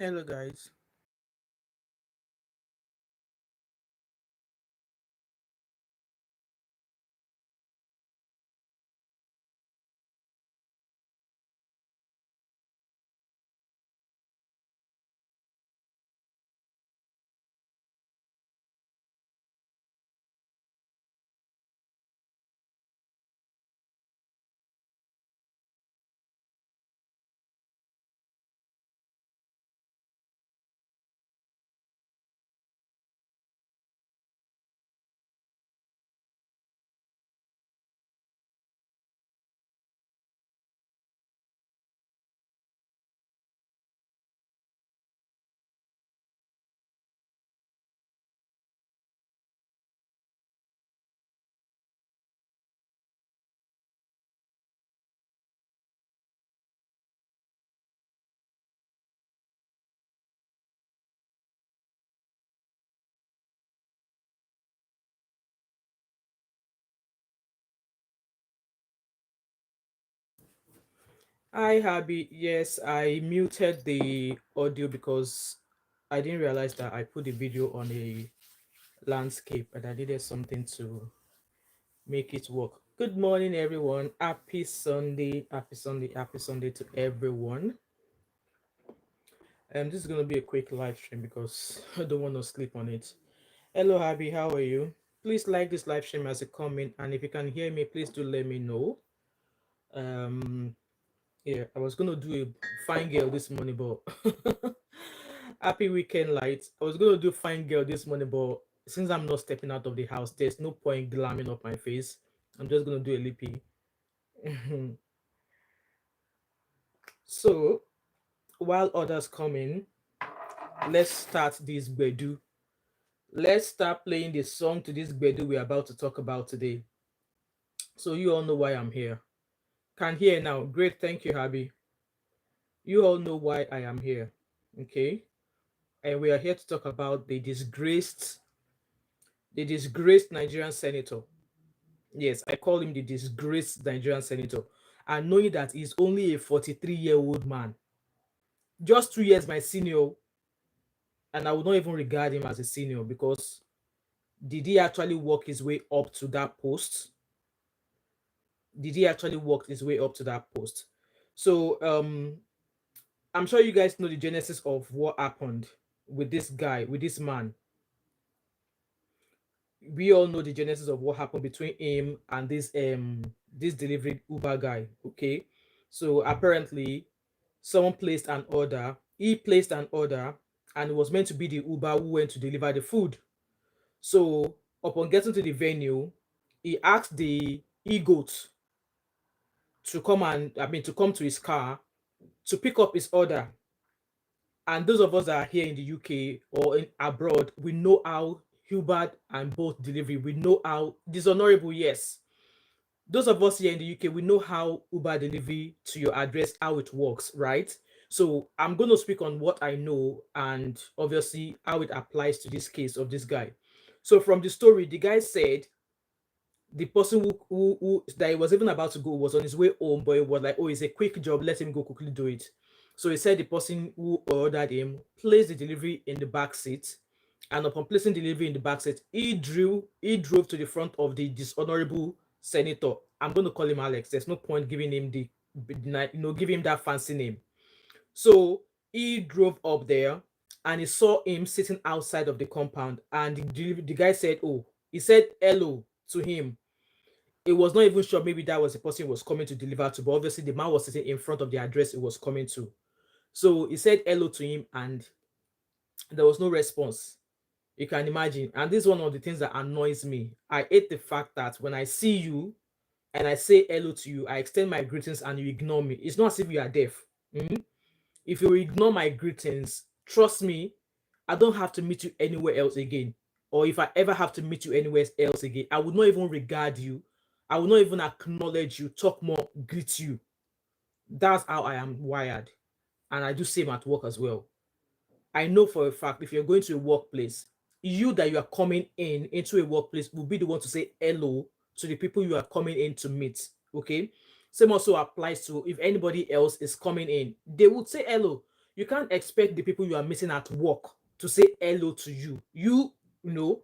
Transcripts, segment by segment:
Hello, guys. Hi, Happy. Yes, I muted the audio because I didn't realize that I put the video on a landscape and I needed something to make it work. Good morning, everyone. Happy Sunday. Happy Sunday. Happy Sunday to everyone. This is going to be a quick live stream because I don't want to sleep on it. Hello, Happy. How are you? Please like this live stream as it come in, and if you can hear me, please do let me know. Um, Yeah, I was gonna do a fine girl this morning, but happy weekend light. I was gonna do fine girl this morning, but since I'm not stepping out of the house, there's no point glamming up my face. I'm just gonna do a lippy. So while others come in, let's start this bedu. Let's start playing the song to this bedu we're about to talk about today. So you all know why I'm here. Can hear now. Great, thank you, Habi. You all know why I am here. Okay. And we are here to talk about the disgraced Nigerian senator. Yes, I call him the disgraced Nigerian senator. And knowing that he's only a 43-year-old man, just 2 years my senior, and I would not even regard him as a senior because did he actually work his way up to that post? Did he actually work his way up to that post? So I'm sure you guys know the genesis of what happened with this guy, with this man. We all know the genesis of what happened between him and this delivery Uber guy. Okay, so apparently someone placed an order. He placed an order, and it was meant to be the Uber who went to deliver the food. So upon getting to the venue, he asked the e-goat to come to come to his car to pick up his order. And those of us that are here in the UK or in abroad, we know how Hubert and Bolt delivery, we know how dishonorable, yes. Those of us here in the UK, we know how Uber delivery to your address, how it works, right? So I'm going to speak on what I know and obviously how it applies to this case of this guy. So from the story, the guy said the person who that he was even about to go was on his way home, but it was like, oh, it's a quick job, let him go quickly do it. So he said the person who ordered him placed the delivery in the back seat, and upon placing delivery in the back seat, he drove to the front of the dishonorable senator. I'm going to call him Alex. There's no point giving him giving him that fancy name. So he drove up there and he saw him sitting outside of the compound, and the guy said, oh, he said hello to him. It was not even sure maybe that was the person he was coming to deliver to, but obviously the man was sitting in front of the address he was coming to. So he said hello to him and there was no response. You can imagine. And this is one of the things that annoys me. I hate the fact that when I see you and I say hello to you, I extend my greetings and you ignore me. It's not as if you are deaf. Mhm. If you ignore my greetings, trust me, I don't have to meet you anywhere else again. Or if I ever have to meet you anywhere else again, I would not even regard you. I will not even acknowledge you, talk more, greet you. That's how I am wired. And I do same at work as well. I know for a fact if you're going to a workplace, you that you are coming in into a workplace will be the one to say hello to the people you are coming in to meet. Okay. Same also applies to if anybody else is coming in, they would say hello. you can't expect the people you are meeting at work to say hello to you. You know.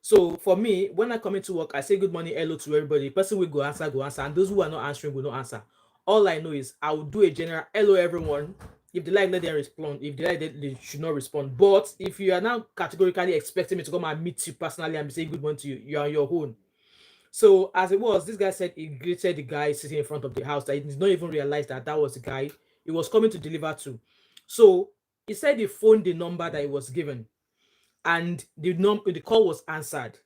So for me, when I come into work, I say good morning, hello to everybody. The person will go answer, and those who are not answering will not answer. All I know is I will do a general hello everyone. If they like, let them respond. If they like, they should not respond. But if you are now categorically expecting me to come and meet you personally and say good morning to you, you are on your own. So as it was, this guy said he greeted the guy sitting in front of the house that he did not even realize that that was the guy he was coming to deliver to. So he said he phoned the number that he was given, and the call was answered,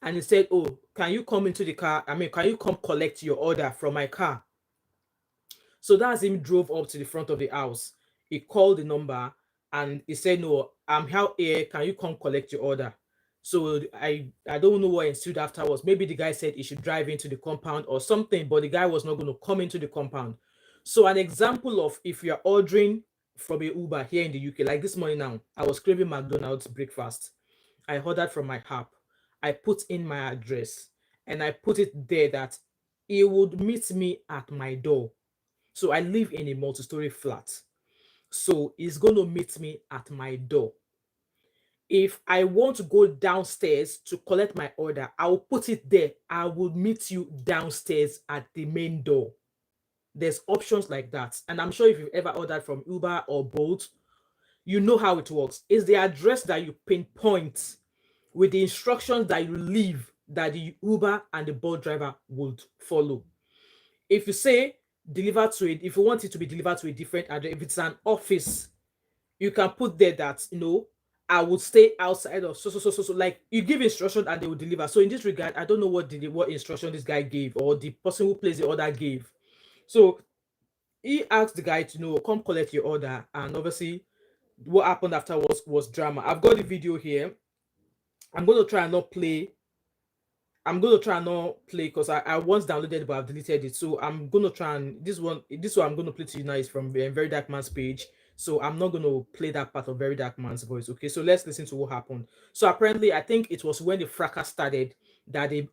and he said, "Oh, can you come into the car? I mean, can you come collect your order from my car?" So that's him drove up to the front of the house. He called the number and he said, "No, I'm out here. Can you come collect your order?" So I don't know what ensued afterwards. Maybe the guy said he should drive into the compound or something, but the guy was not going to come into the compound. So an example of if you are ordering from a Uber here in the UK, like this morning now, I was craving McDonald's breakfast. I ordered from my app. I put in my address and I put it there that he would meet me at my door. So I live in a multi-story flat. So he's going to meet me at my door. If I want to go downstairs to collect my order, I'll put it there. I will meet you downstairs at the main door. There's options like that. And I'm sure if you've ever ordered from Uber or Bolt, you know how it works. It's the address that you pinpoint with the instructions that you leave that the Uber and the Bolt driver would follow. If you say deliver to it, if you want it to be delivered to a different address, if it's an office, you can put there that I would stay outside of so. Like you give instruction and they will deliver. So in this regard, I don't know what instruction this guy gave or the person who placed the order gave. So he asked the guy to come collect your order, and obviously what happened afterwards was drama. I've got the video here. I'm going to try and not play. I'm going to try and not play because I once downloaded it, but I've deleted it. So I'm going to try and this one I'm going to play to you now is from Verydarkman's page. So I'm not going to play that part of Verydarkman's voice. Okay, so let's listen to what happened. So apparently, I think it was when the fracas started that the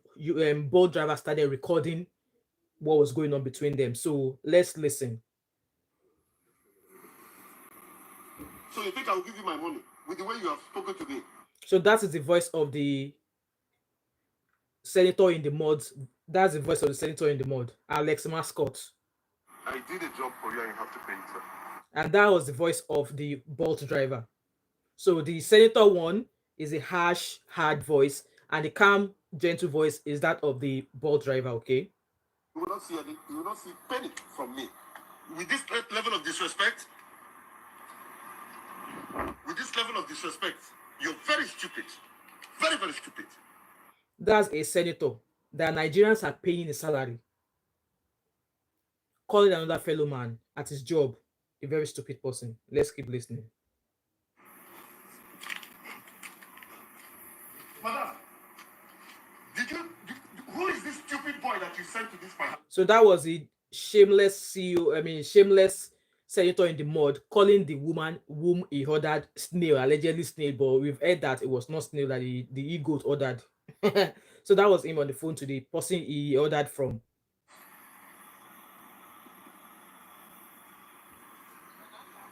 boat driver started recording what was going on between them. So let's listen. So you think I will give you my money with the way you have spoken to me? So that is the voice of the senator in the mud. That's the voice of the senator in the mud, Alex Mascot. I did a job for you and you have to pay it, sir. And that was the voice of the Bolt driver. So the senator one is a harsh, hard voice, and the calm, gentle voice is that of the Bolt driver. Okay. You will not see any. You will not see penny from me. With this level of disrespect, you're very stupid. Very, very stupid. That's a senator that Nigerians are paying a salary, calling another fellow man at his job a very stupid person. Let's keep listening. Madam, who is this stupid boy that you sent to this my house? So that was the shameless CEO, shameless senator in the mud calling the woman whom he ordered snail, allegedly snail, but we've heard that it was not snail that the e-goat ordered. So that was him on the phone to the person he ordered from.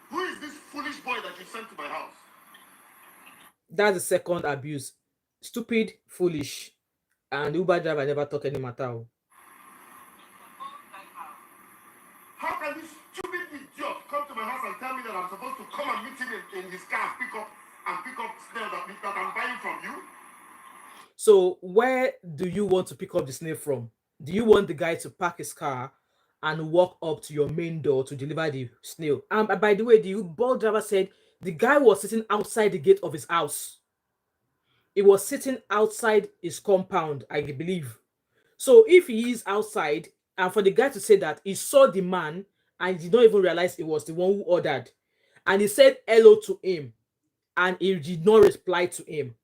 Who is this foolish boy that you sent to my house? That's the second abuse. Stupid, foolish, and the Uber driver never talk any matter. How can this stupid idiot come to my house and tell me that I'm supposed to come and meet him in his car and pick up snail that I'm buying from you? So where do you want to pick up the snail from? Do you want the guy to park his car and walk up to your main door to deliver the snail? And by the way, the Uber driver said the guy was sitting outside the gate of his house. He was sitting outside his compound, I believe. So if he is outside, and for the guy to say that he saw the man and did not even realize it was the one who ordered, and he said hello to him, and he did not reply to him.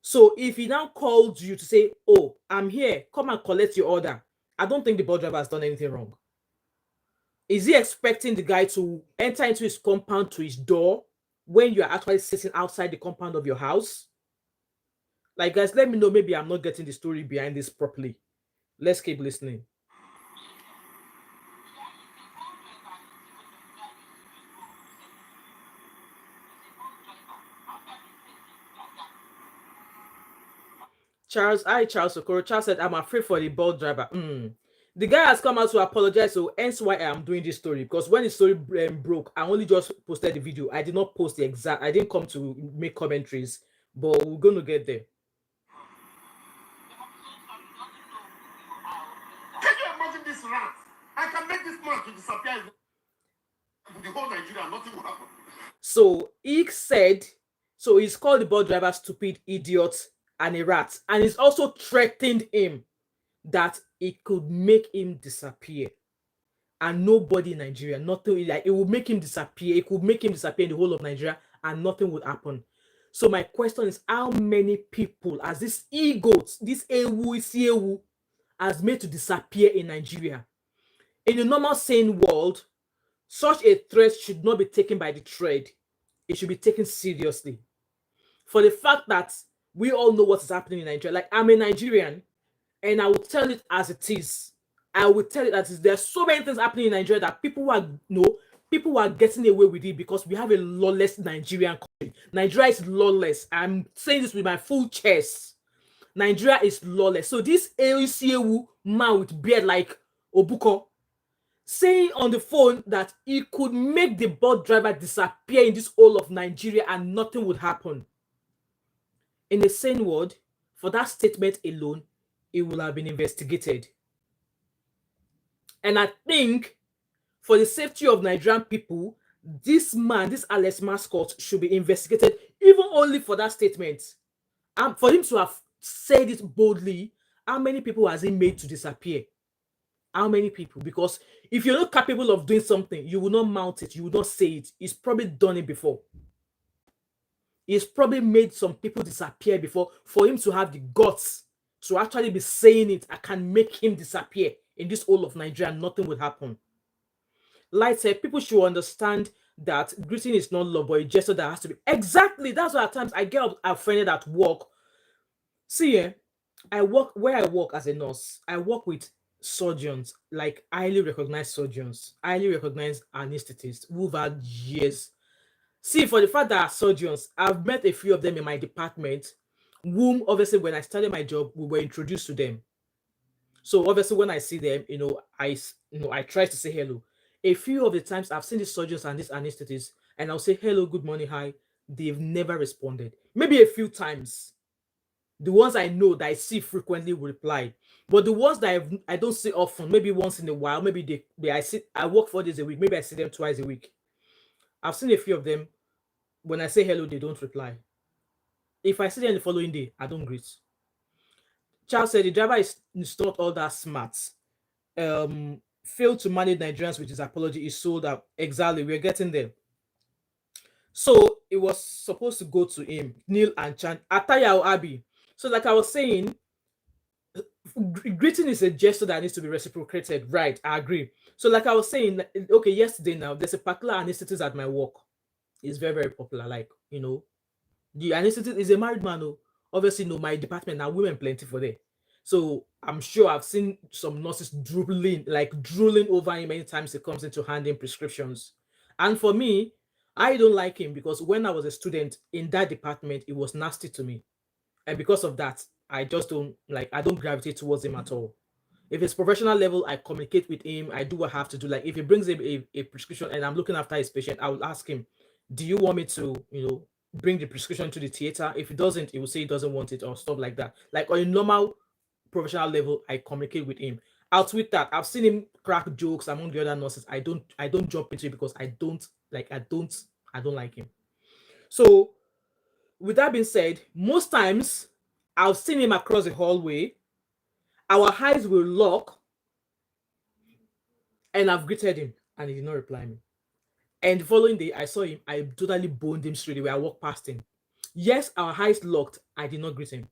So if he now called you to say, "Oh, I'm here, come and collect your order," I don't think the bus driver has done anything wrong. Is he expecting the guy to enter into his compound to his door when you are actually sitting outside the compound of your house? Like, guys, let me know. Maybe I'm not getting the story behind this properly. Let's keep listening. Charles Okoro. Charles said, I'm afraid for the bus driver. The guy has come out to apologize, so hence why I am doing this story. Because when the story broke, I only just posted the video. I did not post the exact. I didn't come to make commentaries, but we're going to get there. Can you imagine this rat? I can make this man to disappear in the whole Nigeria. Nothing will happen. So he said, so he's called the bus driver stupid, idiot, and a rat, and he's also threatened him that it could make him disappear. And nobody in Nigeria, nothing, like it would make him disappear. It could make him disappear in the whole of Nigeria, and nothing would happen. So my question is, how many people has this ego, this ewu, has made to disappear in Nigeria? In the normal sane world, such a threat should not be taken by the thread. It should be taken seriously. For the fact that we all know what is happening in Nigeria. Like, I'm a Nigerian, and I will tell it as it is. I will tell it as it is. There are so many things happening in Nigeria that people are getting away with it because we have a lawless Nigerian country. Nigeria is lawless. I'm saying this with my full chest. Nigeria is lawless. So this ACAU man with beard like Obuko saying on the phone that he could make the bus driver disappear in this whole of Nigeria and nothing would happen. In the same word, for that statement alone, it will have been investigated. And I think for the safety of Nigerian people, this man, this Alex Mascot, should be investigated, even only for that statement. For him to have said it boldly, how many people has he made to disappear? How many people? Because if you're not capable of doing something, you will not mount it, you will not say it. He's probably done it before. He's probably made some people disappear before. For him to have the guts to actually be saying it, I can make him disappear in this whole of Nigeria, nothing will happen. Like said, people should understand that greeting is not love, but a gesture that has to be. Exactly. That's why at times I get offended at work. See, I work as a nurse. I work with surgeons, like highly recognized surgeons, highly recognized anesthetists who've had years. See, for the fact that surgeons, I've met a few of them in my department, whom obviously when I started my job, we were introduced to them. So obviously when I see them, I try to say hello. A few of the times I've seen these surgeons and these anesthetists, and I'll say hello, good morning, hi. They've never responded. Maybe a few times. The ones I know that I see frequently will reply. But the ones that I don't see often, maybe once in a while, maybe I work 4 days a week, maybe I see them twice a week. I've seen a few of them. When I say hello, they don't reply. If I see them the following day, I don't greet. Charles said the driver is not all that smart. Failed to manage Nigerians with his apology is sold out. Exactly, we're getting there. So it was supposed to go to him, Neil and Chan, Ataya or Abi. So, like I was saying, greeting is a gesture that needs to be reciprocated, right? I agree. So, like I was saying, okay, yesterday now, there's a particular anesthetist at my work. It's very, very popular. Like, the anesthetist is a married man. Oh. Obviously, my department now, women plenty for there. So I'm sure I've seen some nurses drooling over him many times it comes into handing prescriptions. And for me, I don't like him because when I was a student in that department, it was nasty to me. And because of that, I don't gravitate towards him at all. If it's professional level, I communicate with him. I do what I have to do. Like if he brings a prescription and I'm looking after his patient, I will ask him, do you want me to, bring the prescription to the theater? If he doesn't, he will say he doesn't want it or stuff like that. Like on a normal professional level, I communicate with him. Out with that, I've seen him crack jokes among the other nurses. I don't jump into it because I don't like him. So with that being said, most times I've seen him across the hallway. Our eyes will lock, and I've greeted him, and he did not reply me. And the following day, I saw him. I totally boned him straight away. I walked past him. Yes, our eyes locked. I did not greet him.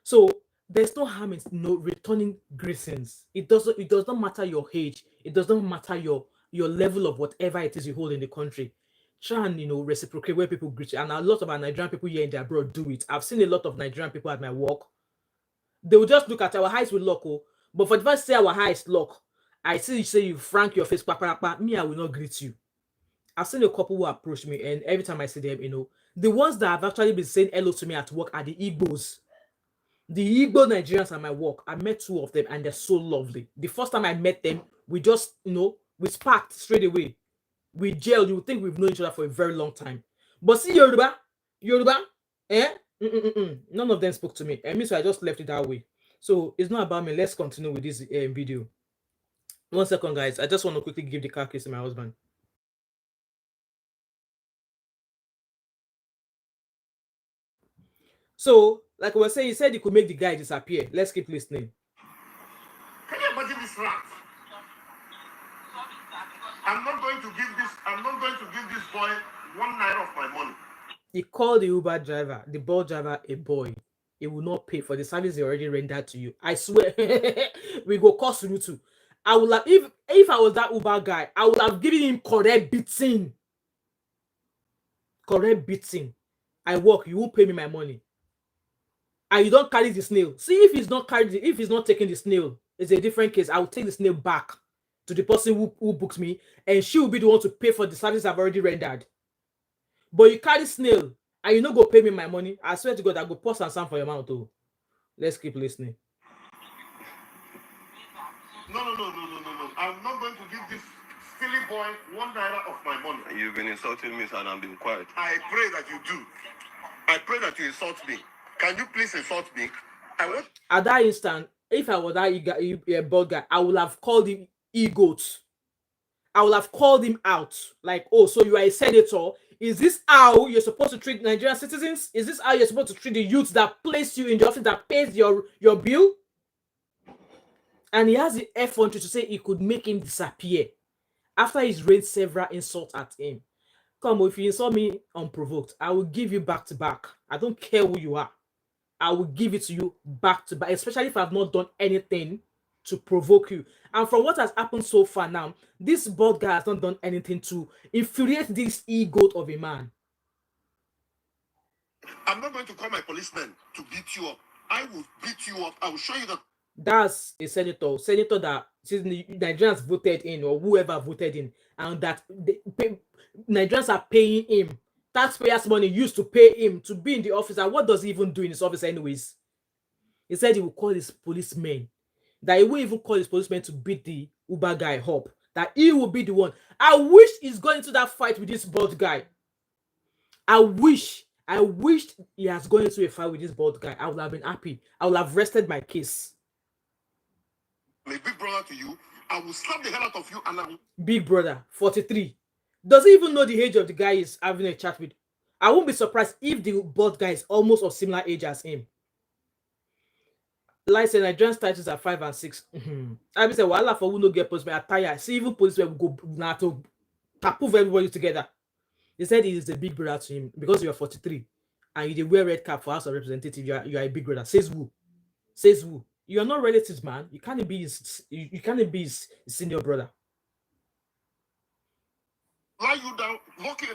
So there's no harm in returning greetings. It does not matter your age. It does not matter your level of whatever it is you hold in the country. Try and reciprocate where people greet you. And a lot of our Nigerian people here in the abroad do it. I've seen a lot of Nigerian people at my work. They will just look at our eyes with lock. But for the first say our eyes lock, I see you say you frank your face, me, I will not greet you. I've seen a couple who approach me, and every time I see them, the ones that have actually been saying hello to me at work are the Igbos. The Igbo Nigerians at my work, I met two of them and they're so lovely. The first time I met them, we just, we sparked straight away. We gelled. You would think we've known each other for a very long time. But see, Yoruba, eh? None of them spoke to me. So I just left it that way. So it's not about me. Let's continue with this video. 1 second, guys. I just want to quickly give the car keys to my husband. So, like I was saying, he said he could make the guy disappear. Let's keep listening. Can you imagine this rat? I'm not going to give this boy 1 naira of my money. He called the Uber driver, the bus driver, a boy. He will not pay for the service he already rendered to you. I swear, we go cost you too. I would have, if I was that Uber guy, I would have given him correct beating. Correct beating. I work, you will pay me my money. And you don't carry the snail. See, if he's not taking the snail, it's a different case. I will take the snail back to the person who booked me, and she will be the one to pay for the service I've already rendered. But you carry snail and you no go pay me my money. I swear to God, I go pause and sound for your mouth too. Let's keep listening. No. I'm not going to give this silly boy 1 naira of my money. You've been insulting me, and I'm being quiet. I pray that you do. I pray that you insult me. Can you please insult me? At that instant, if I was that bald guy, I would have called him e-goat. I would have called him out. Like, oh, so you are a senator? Is this how you're supposed to treat Nigerian citizens? Is this how you're supposed to treat the youth that placed you in the office, that pays your bill? And he has the effrontery to say he could make him disappear after he's raised several insults at him. Come on, if you insult me unprovoked, I will give you back to back. I don't care who you are. I will give it to you back to back, especially if I've not done anything to provoke you. And from what has happened so far now, this bald guy has not done anything to infuriate this ego of a man. I'm not going to call my policeman to beat you up. I will beat you up. I will show you that. That's a senator that the Nigerians voted in, or whoever voted in, and that Nigerians are paying him. Taxpayers' money used to pay him to be in the office. And what does he even do in his office anyways? He said he will call his policemen. That he won't even call his policemen to beat the Uber guy up. That he will be the one. I wish he's going into that fight with this bald guy. I wished he has gone into a fight with this bald guy. I would have been happy. I would have rested my case. My big brother to you, I will slap the hell out of you and I will... Big brother, 43. Does he even know the age of the guy he's having a chat with? I won't be surprised if the bald guy is almost of similar age as him. Like say Nigerian titles are 5 and 6. I be say, well, for who no get policemen attire. See, even policemen will go now to tapove everybody together. He said he is a big brother to him because you are 43 and you wear red cap for House of Representatives. You are a big brother. Says who? Says who? You are not relatives, man. You can't be his senior brother. Lie you down, walking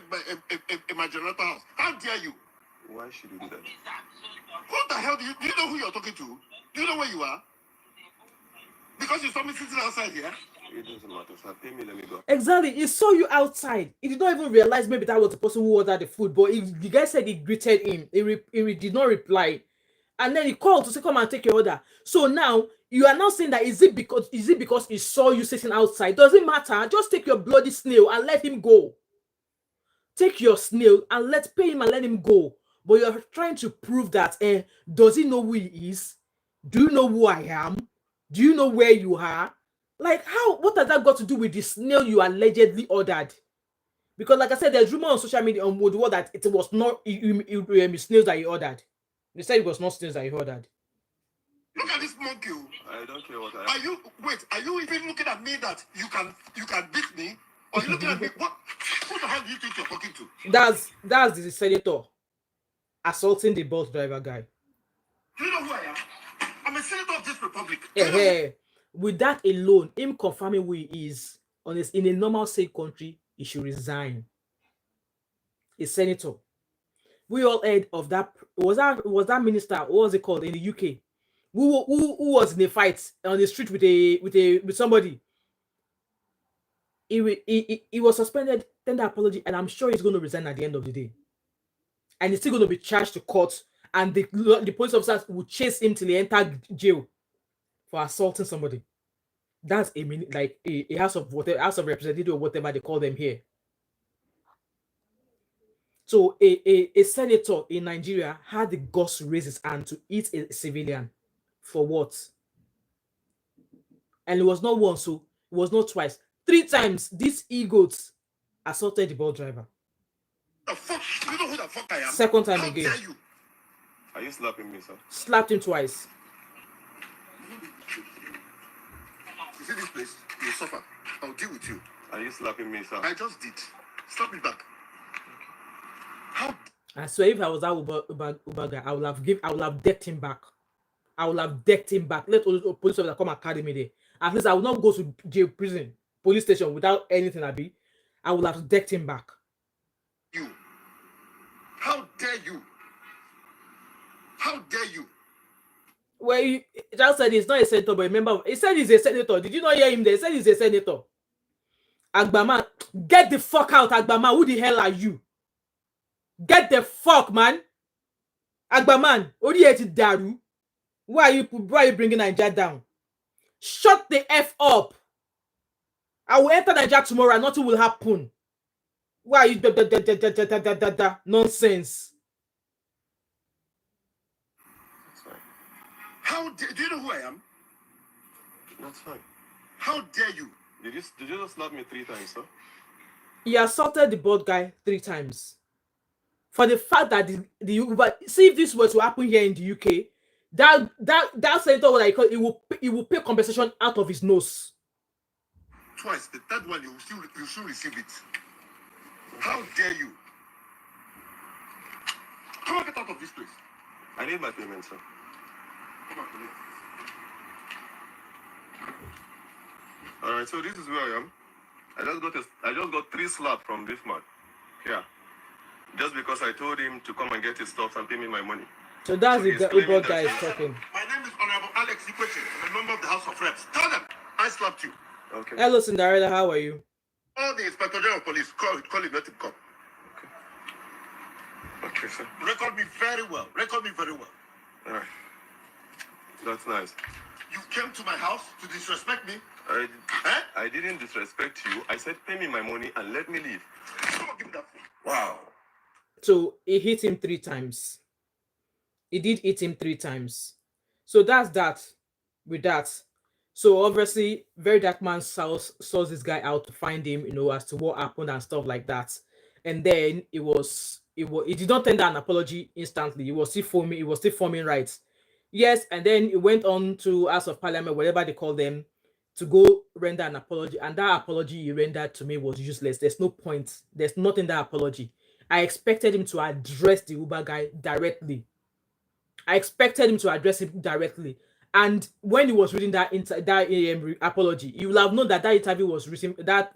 in my generator house. How dare you? Why should you do that? What the hell do you know who you're talking to? Do you know where you are? Because you saw me sitting outside here. It doesn't matter, sir. Pay me, let me go. Exactly. He saw you outside. He did not even realize maybe that was the person who ordered the food. But the guy said he greeted him. He did not reply. And then he called to say, come and take your order. So now you are now saying that is it because he saw you sitting outside? Doesn't matter. Just take your bloody snail and let him go. Take your snail and pay him and let him go. But you're trying to prove that does he know who he is? Do you know who I am? Do you know where you are? Like, what has that got to do with the snail you allegedly ordered? Because like I said, there's rumor on social media on the word that it was not snails that he ordered. They said it was not snails that he ordered. Look at this monkey. I don't care what I am. Are you even looking at me that you can beat me? Or are you looking at me? Who the hell do you think you're talking to? That's the senator assaulting the bus driver guy. Do you know who I am? I'm a senator of this republic. With that alone, him confirming who he is, in a normal state country, he should resign. A senator. We all heard of that. Was that minister? What was it called in the UK? Who was in a fight on the street with somebody? He was suspended, tender apology, and I'm sure he's going to resign at the end of the day. And he's still going to be charged to court and the police officers will chase him till he enter jail for assaulting somebody. That's a house of representative or whatever they call them here. So a senator in Nigeria had the guts to raise his hand to eat a civilian. For what? And it was not once, so it was not twice. 3 times these egots assaulted the bus driver. The fuck? You know who the fuck I am? Second time How again. dare you? Are you slapping me, sir? Slapped him twice. You see this place? You suffer. I'll deal with you. Are you slapping me, sir? I just did. Slap me back. How? I swear, if I was that Uber guy, I would have decked him back. I would have decked him back. Let all the police officers come and carry me there. At least I would not go to jail, prison, police station without anything. I would have decked him back. You? How dare you? How dare you? Well, he just said he's not a senator, but remember, he said he's a senator. Did you not hear him there? He said he's a senator. Agbaman, get the fuck out, Agbaman. Who the hell are you? Get the fuck, man. Agbaman, Daru. Why are you bringing Nigeria down? Shut the F up. I will enter Nigeria tomorrow and nothing will happen. Why are you nonsense? How dare, do you know who I am? That's fine. How dare you? Did you just slap me 3 times, sir? He assaulted the board guy 3 times. For the fact that the Uber, see, if this were to happen here in the UK, that senator, what I call it, will pay compensation out of his nose. Twice. The third one, you should receive it. How dare you? Come on, get out of this place. I need my payment, sir. Come on, please. All right, so this is where I am. I just got 3 slaps from this man. Yeah. Just because I told him to come and get his stuff and pay me my money. So that's So the he's Uber claiming guy is that- talking. My name is Honorable Alex Ikwechegh. I'm a member of the House of Reps. Tell them I slapped you. Okay. Hello, Cinderella. How are you? All the Inspector General of Police, call it, let him come. Okay, sir. Record me very well. Record me very well. All right. That's nice. You came to my house to disrespect me. I didn't disrespect you. I said pay me my money and let me leave. Come on, give me that phone. Wow. So he hit him 3 times. He did hit him 3 times. So that's that with that. So obviously, Verydarkman saw this guy out to find him, as to what happened and stuff like that. And then he did not tender an apology instantly. He was still forming rights. Yes, and then he went on to House of Parliament, whatever they call them, to go render an apology. And that apology he rendered to me was useless. There's no point. There's nothing in that apology. I expected him to address the Uber guy directly. And when he was reading that apology, you will have known that interview was written, that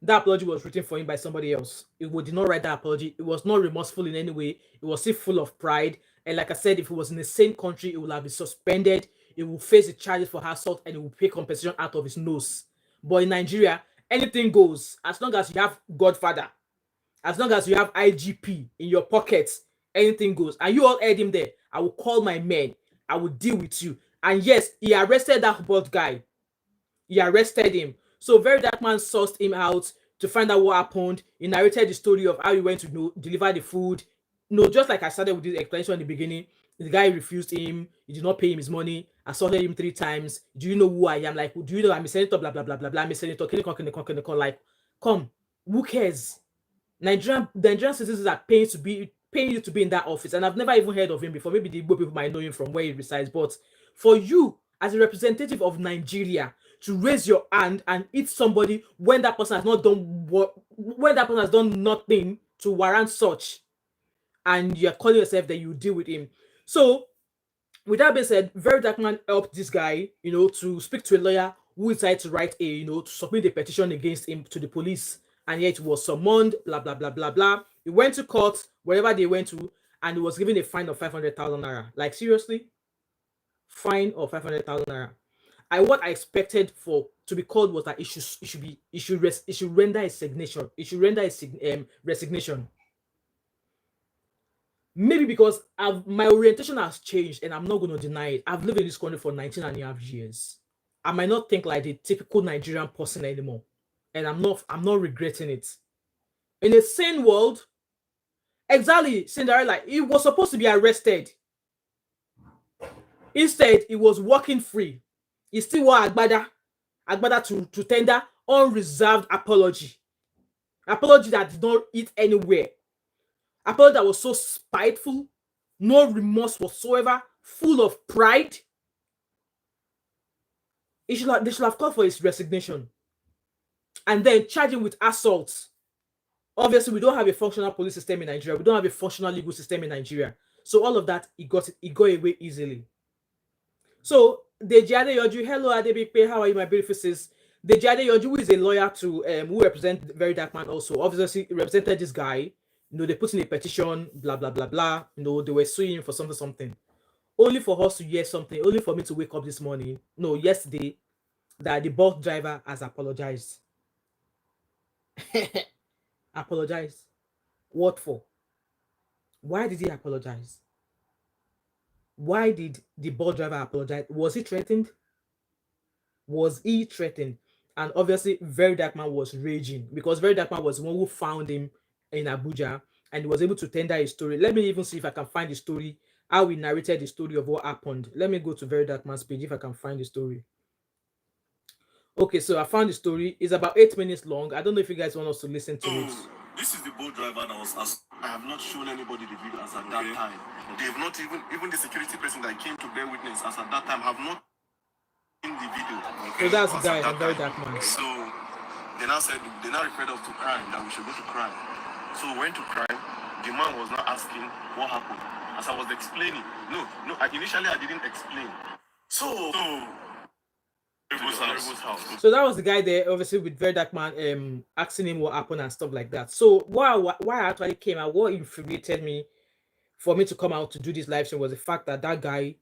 apology was written for him by somebody else. He did not write that apology. It was not remorseful in any way. It was still full of pride. And like I said, if it was in the same country, it would have been suspended. It will face the charges for assault and it will pay compensation out of his nose. But in Nigeria, anything goes. As long as you have Godfather, as long as you have IGP in your pockets, anything goes. And you all heard him there. I will call my men. I will deal with you. And yes, he arrested that bald guy. He arrested him. So Verydarkman sourced him out to find out what happened. He narrated the story of how he went to deliver the food. Just like I started with this explanation in the beginning, the guy refused him. He did not pay him his money. Assaulted him 3 times. Do you know who I am? Like, do you know I'm a senator? Blah, blah, blah, blah, blah. I'm a senator. Like, come, who cares? Nigerian citizens are paying you to be in that office. And I've never even heard of him before. Maybe the Igbo people might know him from where he resides. But for you, as a representative of Nigeria, to raise your hand and hit somebody when that person has not done when that person has done nothing to warrant such, and you're calling yourself that you deal with him. So, with that being said, Verydarkman helped this guy, to speak to a lawyer who decided to write to submit a petition against him to the police. And yet it was summoned, blah, blah, blah, blah, blah. He went to court, wherever they went to, and he was given a fine of 500,000 naira. Like, seriously? Fine of 500,000 naira. What I expected to be called was that it should render a resignation. It should render a resignation. Maybe because my orientation has changed, and I'm not going to deny it. I've lived in this country for 19 and a half years. I might not think like the typical Nigerian person anymore, and I'm not regretting it. In a sane world, exactly, Cinderella, he was supposed to be arrested. Instead, he was walking free. He still wore agbada to tender unreserved apology. Apology that did not eat anywhere. Apology that was so spiteful, no remorse whatsoever, full of pride. They should have called for his resignation and then charge him with assault. Obviously, we don't have a functional police system in Nigeria. We don't have a functional legal system in Nigeria. So all of that, he got away easily. So Deji Adeyanju, hello Adebipe, how are you, my beautiful sis? Deji Adeyanju, who is a lawyer to who represent Verydarkman also, obviously represented this guy. They put in a petition, blah blah blah blah. They were suing him for something. Only for us to hear something, only for me to wake up this morning, yesterday, that the bus driver has apologized. Apologized. What for? Why did he apologize? Why did the bus driver apologize? Was he threatened? Was he threatened? And obviously, Verydarkman was raging because Verydarkman was the one who found him in Abuja and he was able to tender his story. Let me even see if I can find the story, how he narrated the story of what happened. Let me go to Verydarkman's page if I can find the story. Okay, so I found the story. It's about 8 minutes long. I don't know if you guys want us to listen to it. This is the boat driver that was asked. I have not shown anybody the video as at that time. They've not even the security person that came to bear witness as at that time have not in the video. So that's the guy, Verydarkman. So they now referred us to crime, that we should go to crime. So we went to crime. The man was not asking what happened. As I was explaining, initially I didn't explain. So So that was the guy there, obviously with Verydarkman asking him what happened and stuff like that. So why I actually came out, what infuriated me for me to come out to do this live stream was the fact that that guy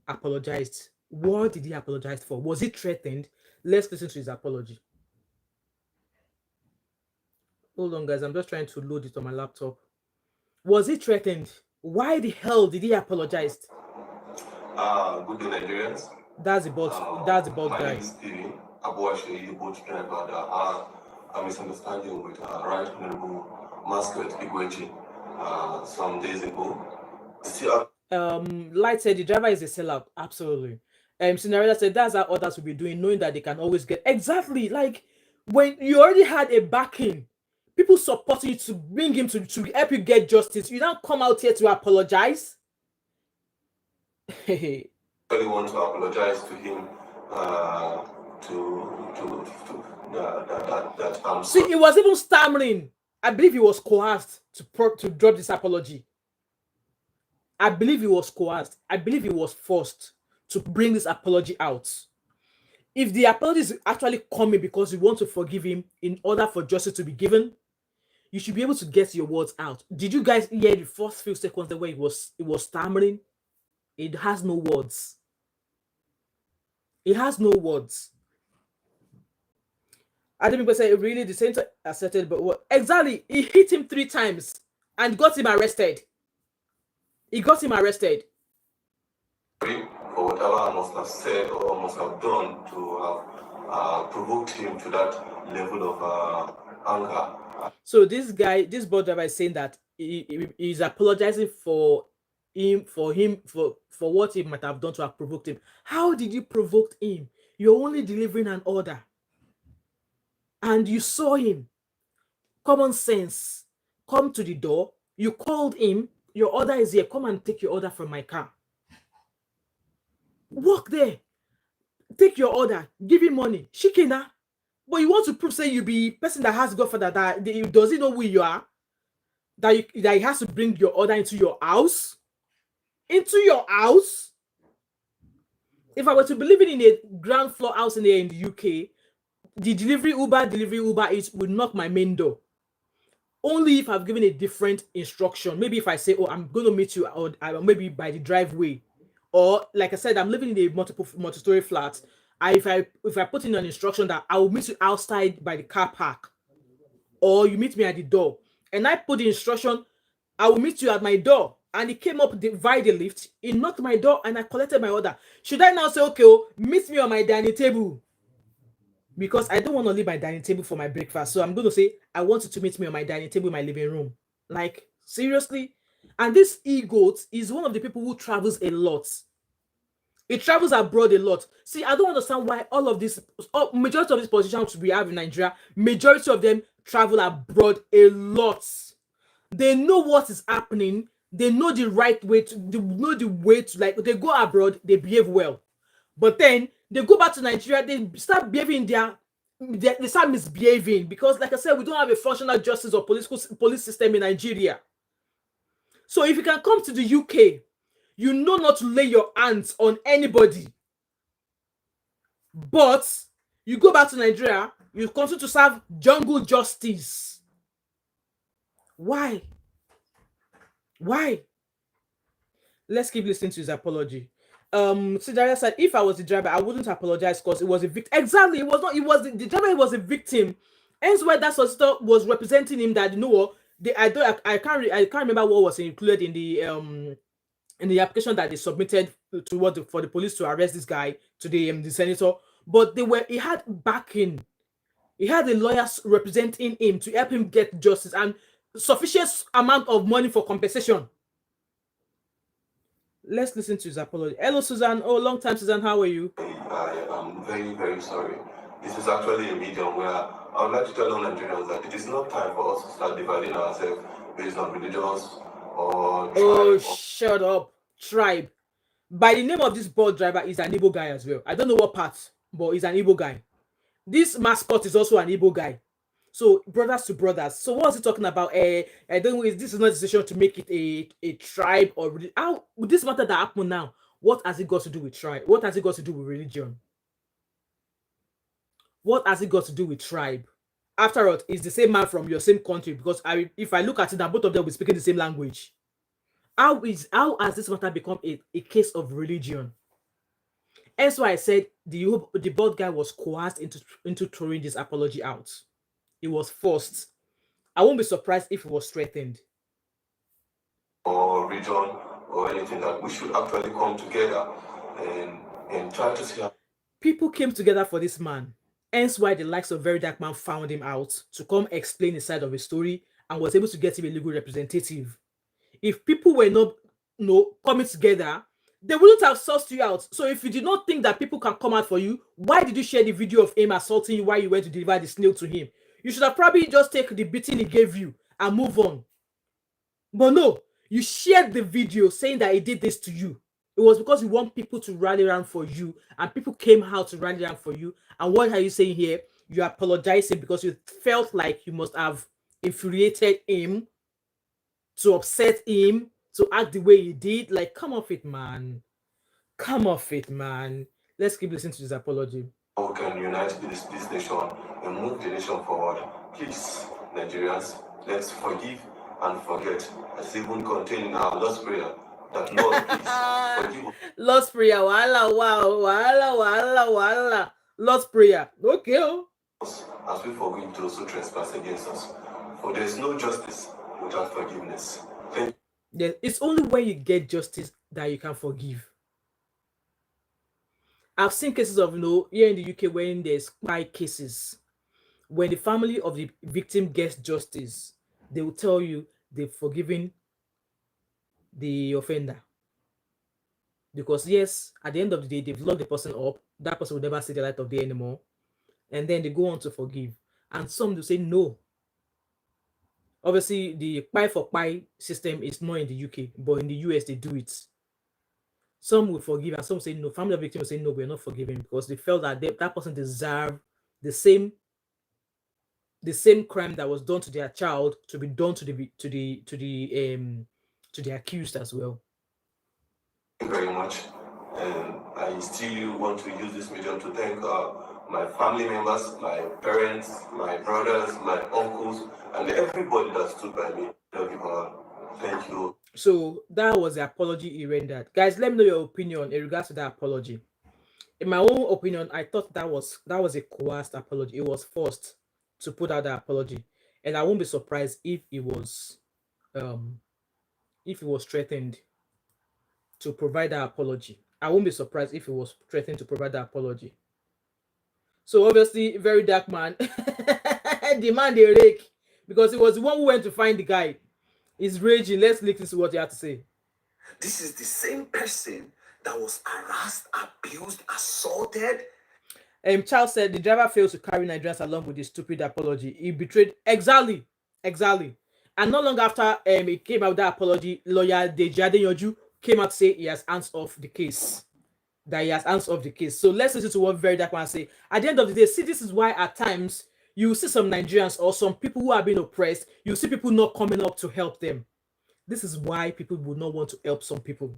apologized. What did he apologize for? Was he threatened? Let's listen to his apology. Hold on, guys. I'm just trying to load it on my laptop. Was he threatened? Why the hell did he apologize? Good day, Nigerians. That's the boat My guy. name is Stevie Abuashe, the boat driver. A misunderstanding with Right Honorable Mascot Ikwechegh some days ago. Light said the driver is a sellout. Absolutely. Cinderella said that's how others will be doing, knowing that they can always get exactly like when you already had a backing, people supporting you to bring him to help you get justice. You don't come out here to apologize. I really want to apologize to him. See, he was even stammering. I believe he was coerced to drop this apology. I believe he was coerced. I believe he was forced to bring this apology out. If the apology is actually coming because you want to forgive him in order for justice to be given, you should be able to get your words out. Did you guys hear the first few seconds the way it was stammering? It has no words. It has no words. I didn't say really the same asserted, but what exactly? He hit him 3 times and got him arrested. He got him arrested. For whatever I must have said or must have done to have provoked him to that level of anger. So this boat driver is saying that he's apologizing for what he might have done to have provoked him. How did you provoke him? You're only delivering an order. And you saw him. Common sense. Come to the door. You called him. Your order is here. Come and take your order from my car. Walk there. Take your order. Give him money. Shikena. But you want to prove, say you be person that has Godfather, that does he know who you are? That he has to bring your order into your house? Into your house? If I were to be living in a ground floor house in the UK, the delivery Uber Eats would knock my main door. Only if I've given a different instruction. Maybe if I say, oh, I'm going to meet you out, maybe by the driveway. Or like I said, I'm living in a multi-story flat. If I put in an instruction that I will meet you outside by the car park, or you meet me at the door, And I put the instruction, I will meet you at my door. And he came up via the lift, he knocked my door, and I collected my order. Should I now say, okay, oh, meet me on my dining table? Because I don't want to leave my dining table for my breakfast. So I'm going to say, I want you to meet me on my dining table in my living room. Like, seriously? And this e-goat is one of the people who travels a lot. It travels abroad a lot. See, I don't understand why all of this, majority of these positions we have in Nigeria, majority of them travel abroad a lot. They know what is happening. They know the right way to, they know the way to, like, they go abroad, they behave well. But then they go back to Nigeria, they start behaving they start misbehaving because, like I said, we don't have a functional justice or police system in Nigeria. So if you can come to the UK, you know not to lay your hands on anybody. But you go back to Nigeria, you continue to serve jungle justice. Why? Why? Let's keep listening to his apology. Sidaria said, if I was the driver, I wouldn't apologize because it was a victim. Exactly, it was not. It was the driver. Was a victim. Hence why that solicitor was representing him. That, you know what? I can't remember what was included in the application that they submitted for the police to arrest this guy to the senator. But he had backing. He had the lawyers representing him to help him get justice and sufficient amount of money for compensation. Let's listen to his apology. Hello, Susan. Oh, long time, Susan. How are you? I am very, very sorry. This is actually a medium where I would like to tell all Nigerians that it is not time for us to start dividing ourselves based on religious or tribe. Oh, shut up. Tribe. By the name of this board driver is an Igbo guy as well. I don't know what part, but he's an Igbo guy. This Mascot is also an Igbo guy. So brothers to brothers. So what is he talking about? I don't know. This is not a decision to make it a tribe or how would this matter that happen now? What has it got to do with tribe? What has it got to do with religion? What has it got to do with tribe? After all, it's the same man from your same country. Because if I look at it, now both of them will be speaking the same language. How has this matter become a case of religion? That's why I said the board guy was coerced into throwing this apology out. It was forced. I won't be surprised if it was threatened. Or region or anything, that we should actually come together and try to see how people came together for this man. Hence why the likes of Verydarkman found him out to come explain his side of his story and was able to get him a legal representative. If people were not coming together, they wouldn't have sussed you out. So if you did not think that people can come out for you, why did you share the video of him assaulting you while you went to deliver the snail to him? You should have probably just taken the beating he gave you and move on. But no, you shared the video saying that he did this to you. It was because you want people to rally around for you, and people came out to rally around for you. And what are you saying here? You're apologizing because you felt like you must have infuriated him, to upset him, to act the way he did. Like, come off it, man. Come off it, man. Let's keep listening to his apology. we can unite this nation and move the nation forward. Please, Nigerians, let's forgive and forget. As even contained in our Lord's Prayer, that Lord, please forgive. Lord's Prayer, wala. Lord's Prayer. Okay. As we forgive those who trespass against us. For there is no justice without forgiveness. It's only when you get justice that you can forgive. I've seen cases of, here in the UK when there's spy cases. When the family of the victim gets justice, they will tell you they've forgiven the offender. Because yes, at the end of the day, they've locked the person up. That person will never see the light of day anymore. And then they go on to forgive. And some will say no. Obviously, the pie for pie system is not in the UK, but in the US, they do it. Some will forgive, and some say no. Family of victims will say no, we're not forgiving because they felt that that person deserved the same crime that was done to their child to be done to the accused as well. Thank you very much. And I still want to use this medium to thank my family members, my parents, my brothers, my uncles, and everybody that stood by me. Thank you. So that was the apology he rendered. Guys, let me know your opinion in regards to that apology. In my own opinion, I thought that was a coerced apology. It was forced to put out that apology. And I won't be surprised um if he was threatened to provide that apology. I won't be surprised if he was threatened to provide that apology. So obviously, very dark man, the man they rake because he was the one who went to find the guy. He's raging. Let's listen to what he had to say. This is the same person that was harassed, abused, assaulted. Charles said the driver fails to carry Nigerians along with his stupid apology. He betrayed exactly. And not long after he came out with that apology, lawyer Deji Adeyanju came out to say he has hands off the case. That he has hands off the case. So let's listen to what Verydarkman say. At the end of the day, see, this is why at times you see some Nigerians or some people who are being oppressed, you see people not coming up to help them. This is why people would not want to help some people.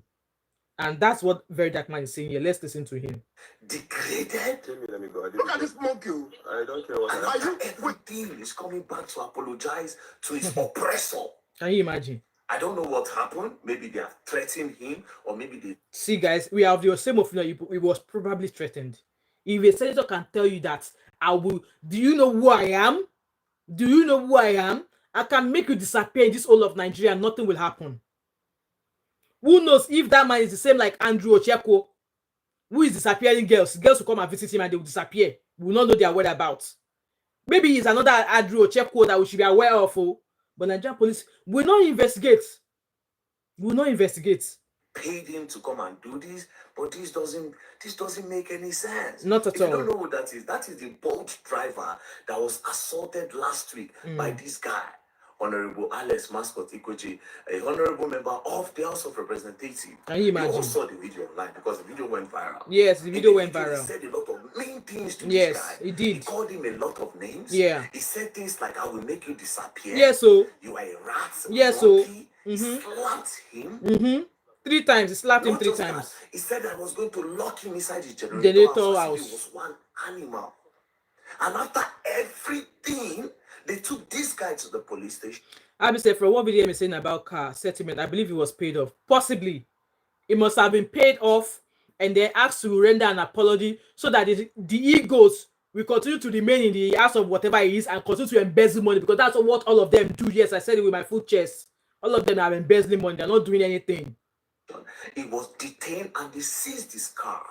And that's what Verydarkman is saying here. Let's listen to him. Degraded. Let me go. Look at this monkey. I don't care what And I after everything, he's coming back to apologize to his oppressor. Can you imagine? I don't know what happened. Maybe they have threatened him, or maybe they... See, guys, we have the same opinion. He was probably threatened. If a senator can tell you that, I will... Do you know who I am? Do you know who I am? I can make you disappear in this whole of Nigeria and nothing will happen. Who knows if that man is the same like Andrew Ocheko, who is disappearing girls. Girls will come and visit him and they will disappear. We will not know their whereabouts. Maybe he's another Andrew Ocheko that we should be aware of. But Nigerian police will not investigate. Will not investigate. paid him to come and do this, but this doesn't make any sense. Not at if all. You don't know who that is. That is the boat driver that was assaulted last week by this guy, Honorable Alex Mascot Ikwechegh, a honorable member of the House of Representatives. Can you imagine? You all saw the video online because the video went viral. Yes, the video went viral. He said a lot of mean things to Yes, this guy. he did. He called him a lot of names. Yeah. He said things like, "I will make you disappear. Yes, so. You are a rat." Yes, so. He slapped him. 3 times. He slapped him Not 3 just times. that, he said I was going to lock him inside his Generator generator house. house. He was one animal. And after everything, they took this guy to the police station. Abi said, from what video is saying about car settlement, I believe it was paid off. Possibly. It must have been paid off and then asked to render an apology so that the egos will continue to remain in the house of whatever it is and continue to embezzle money, because that's what all of them do. Yes, I said it with my full chest. All of them are embezzling money. They're not doing anything. He was detained and they seized his car.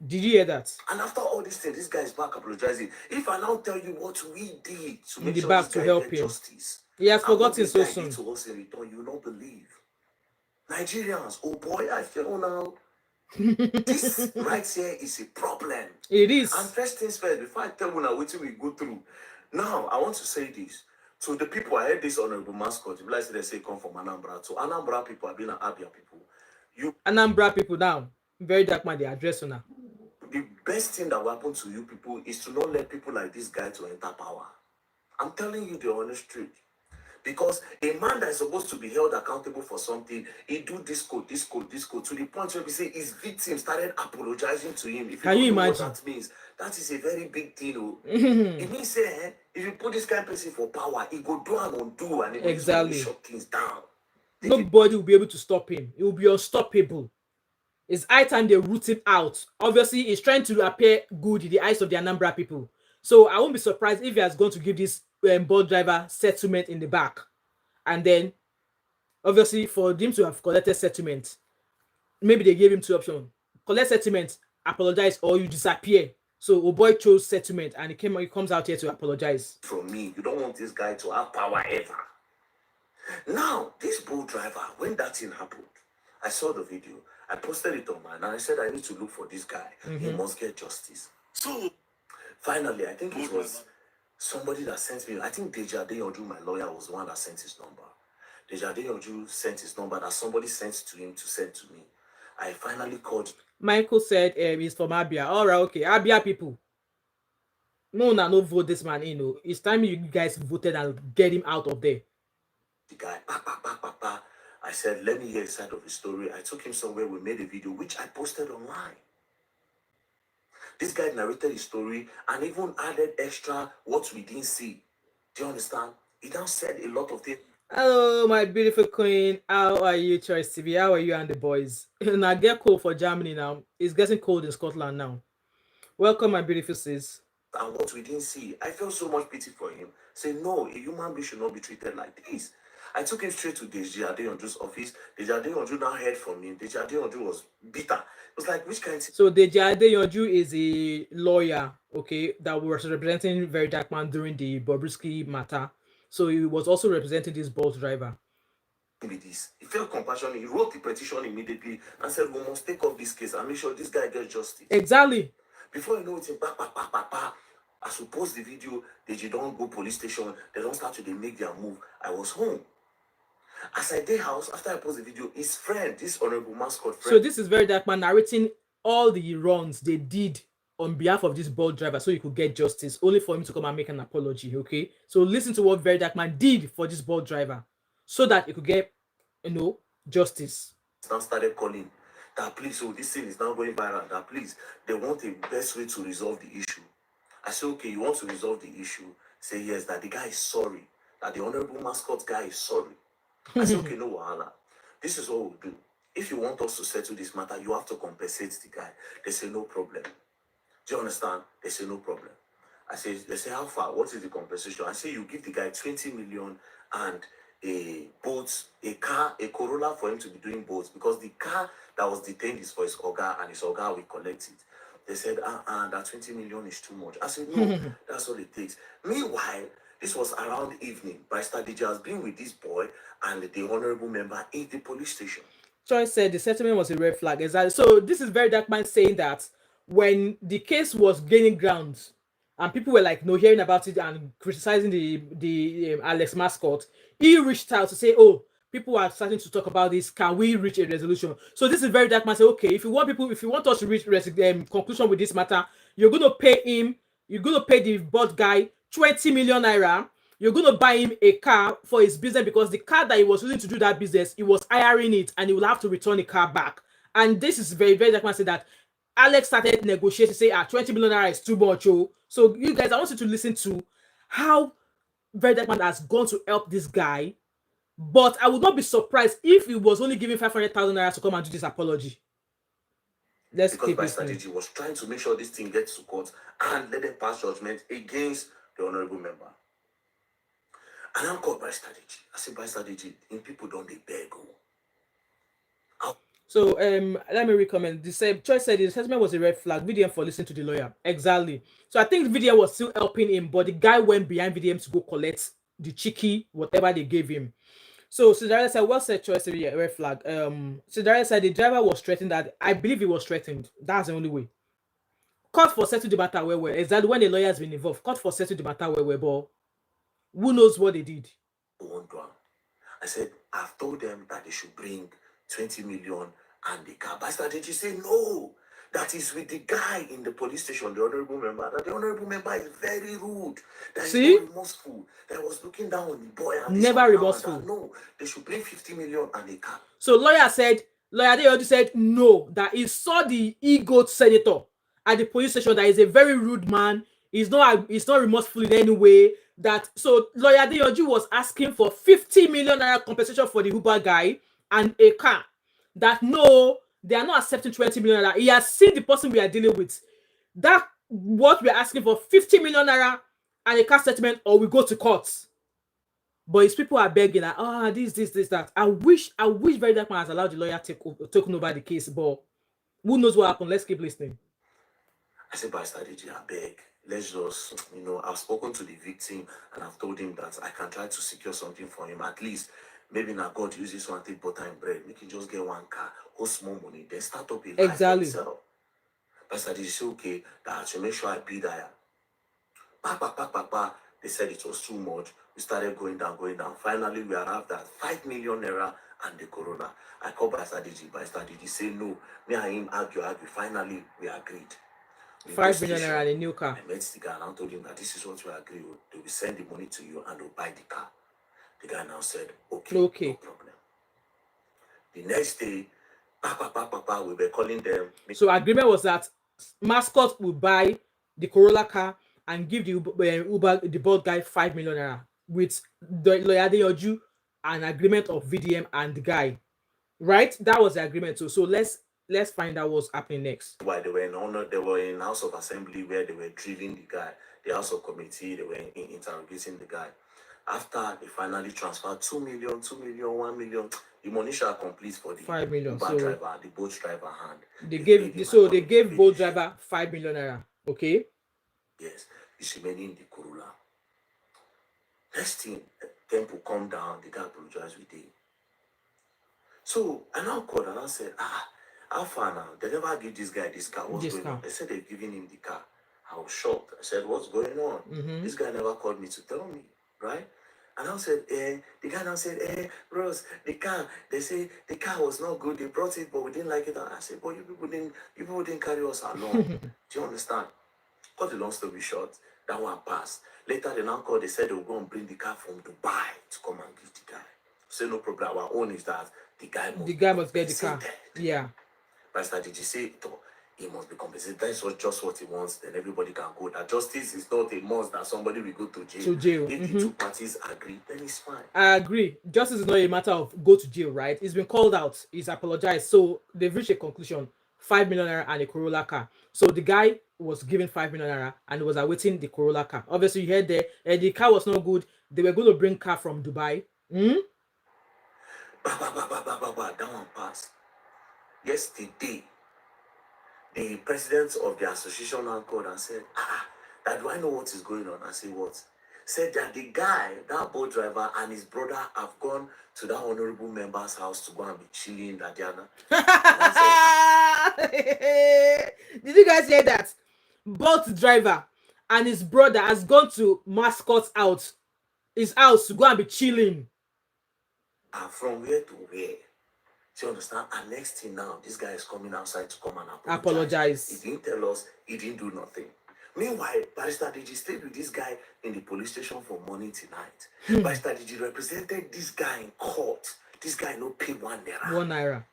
Did you hear that? And after all this thing, this guy is back apologizing. If I now tell you what we did to In make the sure back this to guy help get him. justice, He has and what forgotten this so guy soon. did to us in return, you will not believe. Nigerians, oh boy, I feel now. This right here is a problem. It is. And first things first, before I tell you now what we go through, now I want to say this. So the people, I heard this honorable mascot, if like they say come from Anambra. So Anambra people have been Abia people. Anambra people now. Verydarkman, they address now. The best thing that will happen to you people is to not let people like this guy to enter power. I'm telling you the honest truth. Because a man that is supposed to be held accountable for something, he do this code, to the point where we say his victim started apologizing to him. If Can you don't know imagine? what that means, that is a very big deal. It means say, if you put this kind of person for power, he go do and undo and he Exactly. will shut things down. Nobody will be able to stop him. He will be unstoppable. It's high time they root him out. Obviously, he's trying to appear good in the eyes of the Anambra people. So I won't be surprised if he has gone to give this boat driver settlement in the back. And then, obviously, for them to have collected settlement, maybe they gave him 2 options. Collect settlement, apologize, or you disappear. So Oboy chose settlement and he comes out here to apologize. From me, you don't want this guy to have power ever. Now, this boat driver, when that thing happened, I saw the video. I posted it online and I said I need to look for this guy. He must get justice. So finally, I think it was somebody that sent me. I think Deji Adeyanju, my lawyer, was the one that sent his number. Deji Adeyanju sent his number that somebody sent to him to send to me. I finally called. Michael said he's from Abia. All right, okay. Abia people. No vote this man in. It's time you guys voted and get him out of there. The guy, I said, let me hear the side of the story. I took him somewhere. We made a video, which I posted online. This guy narrated his story and even added extra what we didn't see. Do you understand? He now said a lot of things. Hello, my beautiful queen. How are you, Choice TV? How are you and the boys? Now get cold for Germany now. It's getting cold in Scotland now. Welcome, my beautiful sis. and what we didn't see. I felt so much pity for him. Say, no, a human being should not be treated like this. I took him straight to Deji Adeyanju's office. Deji Adeyanju now heard from him. Deji Adeyanju was bitter. It was like, which kind of... So Deji Adeyanju is a lawyer, okay, that was representing Verydarkman during the Bobrisky matter. So he was also representing this bus driver. With this, he felt compassion. He wrote the petition immediately and said, we must take up this case and make sure this guy gets justice. Exactly. Before you know it, as we post the video, they don't go police station, they don't start to they make their move. I was home. As I did house, after I post the video, his friend, this honorable Mascot friend. So this is Verydarkman narrating all the wrongs they did on behalf of this bus driver so he could get justice, only for him to come and make an apology, okay? So listen to what Verydarkman did for this bus driver so that he could get, justice. Now started calling that, please, so this thing is now going viral, that please, they want a best way to resolve the issue. I said, okay, you want to resolve the issue? Say yes, that the guy is sorry, that the honorable Mascot guy is sorry. I said, okay, no wahala. This is what we'll do. If you want us to settle this matter, you have to compensate the guy. They say, no problem. Do you understand? They say, no problem. They say, how far? What is the compensation? I say, you give the guy 20 million and a boat, a car, a Corolla for him to be doing boats, because the car that was detained is for his Oga, and his Oga will collect it. They said, that 20 million is too much. I said, no, that's all it takes. Meanwhile, this was around evening. Barrister DJ has been with this boy and the honorable member in the police station. Choice said the settlement was a red flag. Exactly. So this is Verydarkman saying that when the case was gaining ground and people were like, no, hearing about it and criticizing the Alex Mascot, he reached out to say, oh, people are starting to talk about this. Can we reach a resolution? So this is Verydarkman say, okay, if you want us to reach conclusion with this matter, you're going to pay him. You're going to pay the bot guy 20 million naira. You're going to buy him a car for his business, because the car that he was using to do that business, he was hiring it and he will have to return the car back. And this is Verydarkman say that Alex started negotiating, say, 20 million naira is too much. Oh. So you guys, I want you to listen to how Verydarkman has gone to help this guy. But I would not be surprised if he was only giving 500,000 naira to come and do this apology. Let's because my strategy was trying to make sure this thing gets to court and let them pass judgment against the honorable member. And I'm called by strategy. I say by strategy, in people don't they beg. So let me recommend. The same Choice said the assessment was a red flag. VDM for listening to the lawyer. Exactly. So I think VDM was still helping him, but the guy went behind VDM to go collect the cheeky whatever they gave him. So Cinderella said, well said, Choice, a red flag. Cinderella said the driver was threatened. That I believe he was threatened. That's the only way. Court for settle the matter where exactly when the lawyer has been involved. Court for settle the matter where but who knows what they did? I said, I've told them that they should bring 20 million and the car. By strategy say no. That is with the guy in the police station, the honorable member. That the honorable member is very rude. That is not remorseful. That was looking down on the boy. And never remorseful. No, they should bring 50 million and the car. So lawyer Adeyanju said no, that he saw the ego senator at the police station, that is a very rude man. He's not remorseful in any way. That so lawyer Adeyanju was asking for 50 million naira compensation for the Uber guy and a car. That no, they are not accepting 20 million naira. He has seen the person we are dealing with. That what we are asking for 50 million naira and a car settlement, or we go to court. But his people are begging that this, that. I wish Verydarkman has allowed the lawyer taken over the case, but who knows what happened? Let's keep listening. I said, by strategy, I beg. Let's just, I've spoken to the victim and I've told him that I can try to secure something for him. At least, maybe now God uses one thing, butter and bread. Make him just get one car, hold small money, then start up a life for himself. By strategy, say, okay, that I should make sure I bid higher. They said it was too much. We started going down. Finally, we arrived at 5 million naira and the Corona. I called by strategy. Say no. Me and him argue. Finally, we agreed. 5 million naira and a new car. I met the guy and I told him that this is what we agreed with. They will send the money to you and they'll buy the car. The guy now said, okay. No problem. The next day, we were calling them. So agreement was that Mascot would buy the Corolla car and give the bald guy 5 million naira with the lawyer Adeyanju, an agreement of VDM and the guy. Right? That was the agreement. So let's let's find out what's happening next. Why they were in honor, they were in House of Assembly where they were drilling the guy. The House of Committee, they were interrogating the guy. After they finally transferred 2 million, 1 million, the money shall complete for the 5 million. Uber So driver, the boat driver hand. they gave boat driver 5 million naira. Okay. Yes, it's remaining in the Corolla. Next thing, Temple come down, the guy apologized with him. So I now called and I said, how far now? They never give this guy this car. What's going on? They said they're giving him the car. I was shocked. I said, what's going on? This guy never called me to tell me, right? And I said, the guy now said, bros, the car, they say the car was not good. They brought it, but we didn't like it. And I said, but you people didn't carry us along. Do you understand? Cut the long story short, that one passed. Later they now called, they said they were going to bring the car from Dubai to come and give the guy. So no problem. Our own is that the guy must get the car. Yeah. Pastor, did you say he must be compensated? That's just what he wants. Then everybody can go. That justice is not a must that somebody will go to jail. If the two parties agree, then it's fine. I agree. Justice is not a matter of go to jail, right? It's been called out. He's apologized. So they've reached a conclusion. 5 million naira and a Corolla car. So the guy was given 5 million naira and was awaiting the Corolla car. Obviously, you heard there, the car was not good. They were going to bring car from Dubai. That one passed. Yesterday, the president of the association now called and said, that do I know what is going on? I said, what? Said that the guy, that boat driver and his brother have gone to that honorable member's house to go and be chilling in Diana. Did you guys hear that? Boat driver and his brother has gone to Mascot's house, his house, to go and be chilling. From where to where? Do you understand? And next thing now, this guy is coming outside to come and apologize. He didn't tell us, he didn't do nothing. Meanwhile, Barrister Digi stayed with this guy in the police station for morning till night. Barrister Digi represented this guy in court. This guy no pay 1 naira. 1 naira.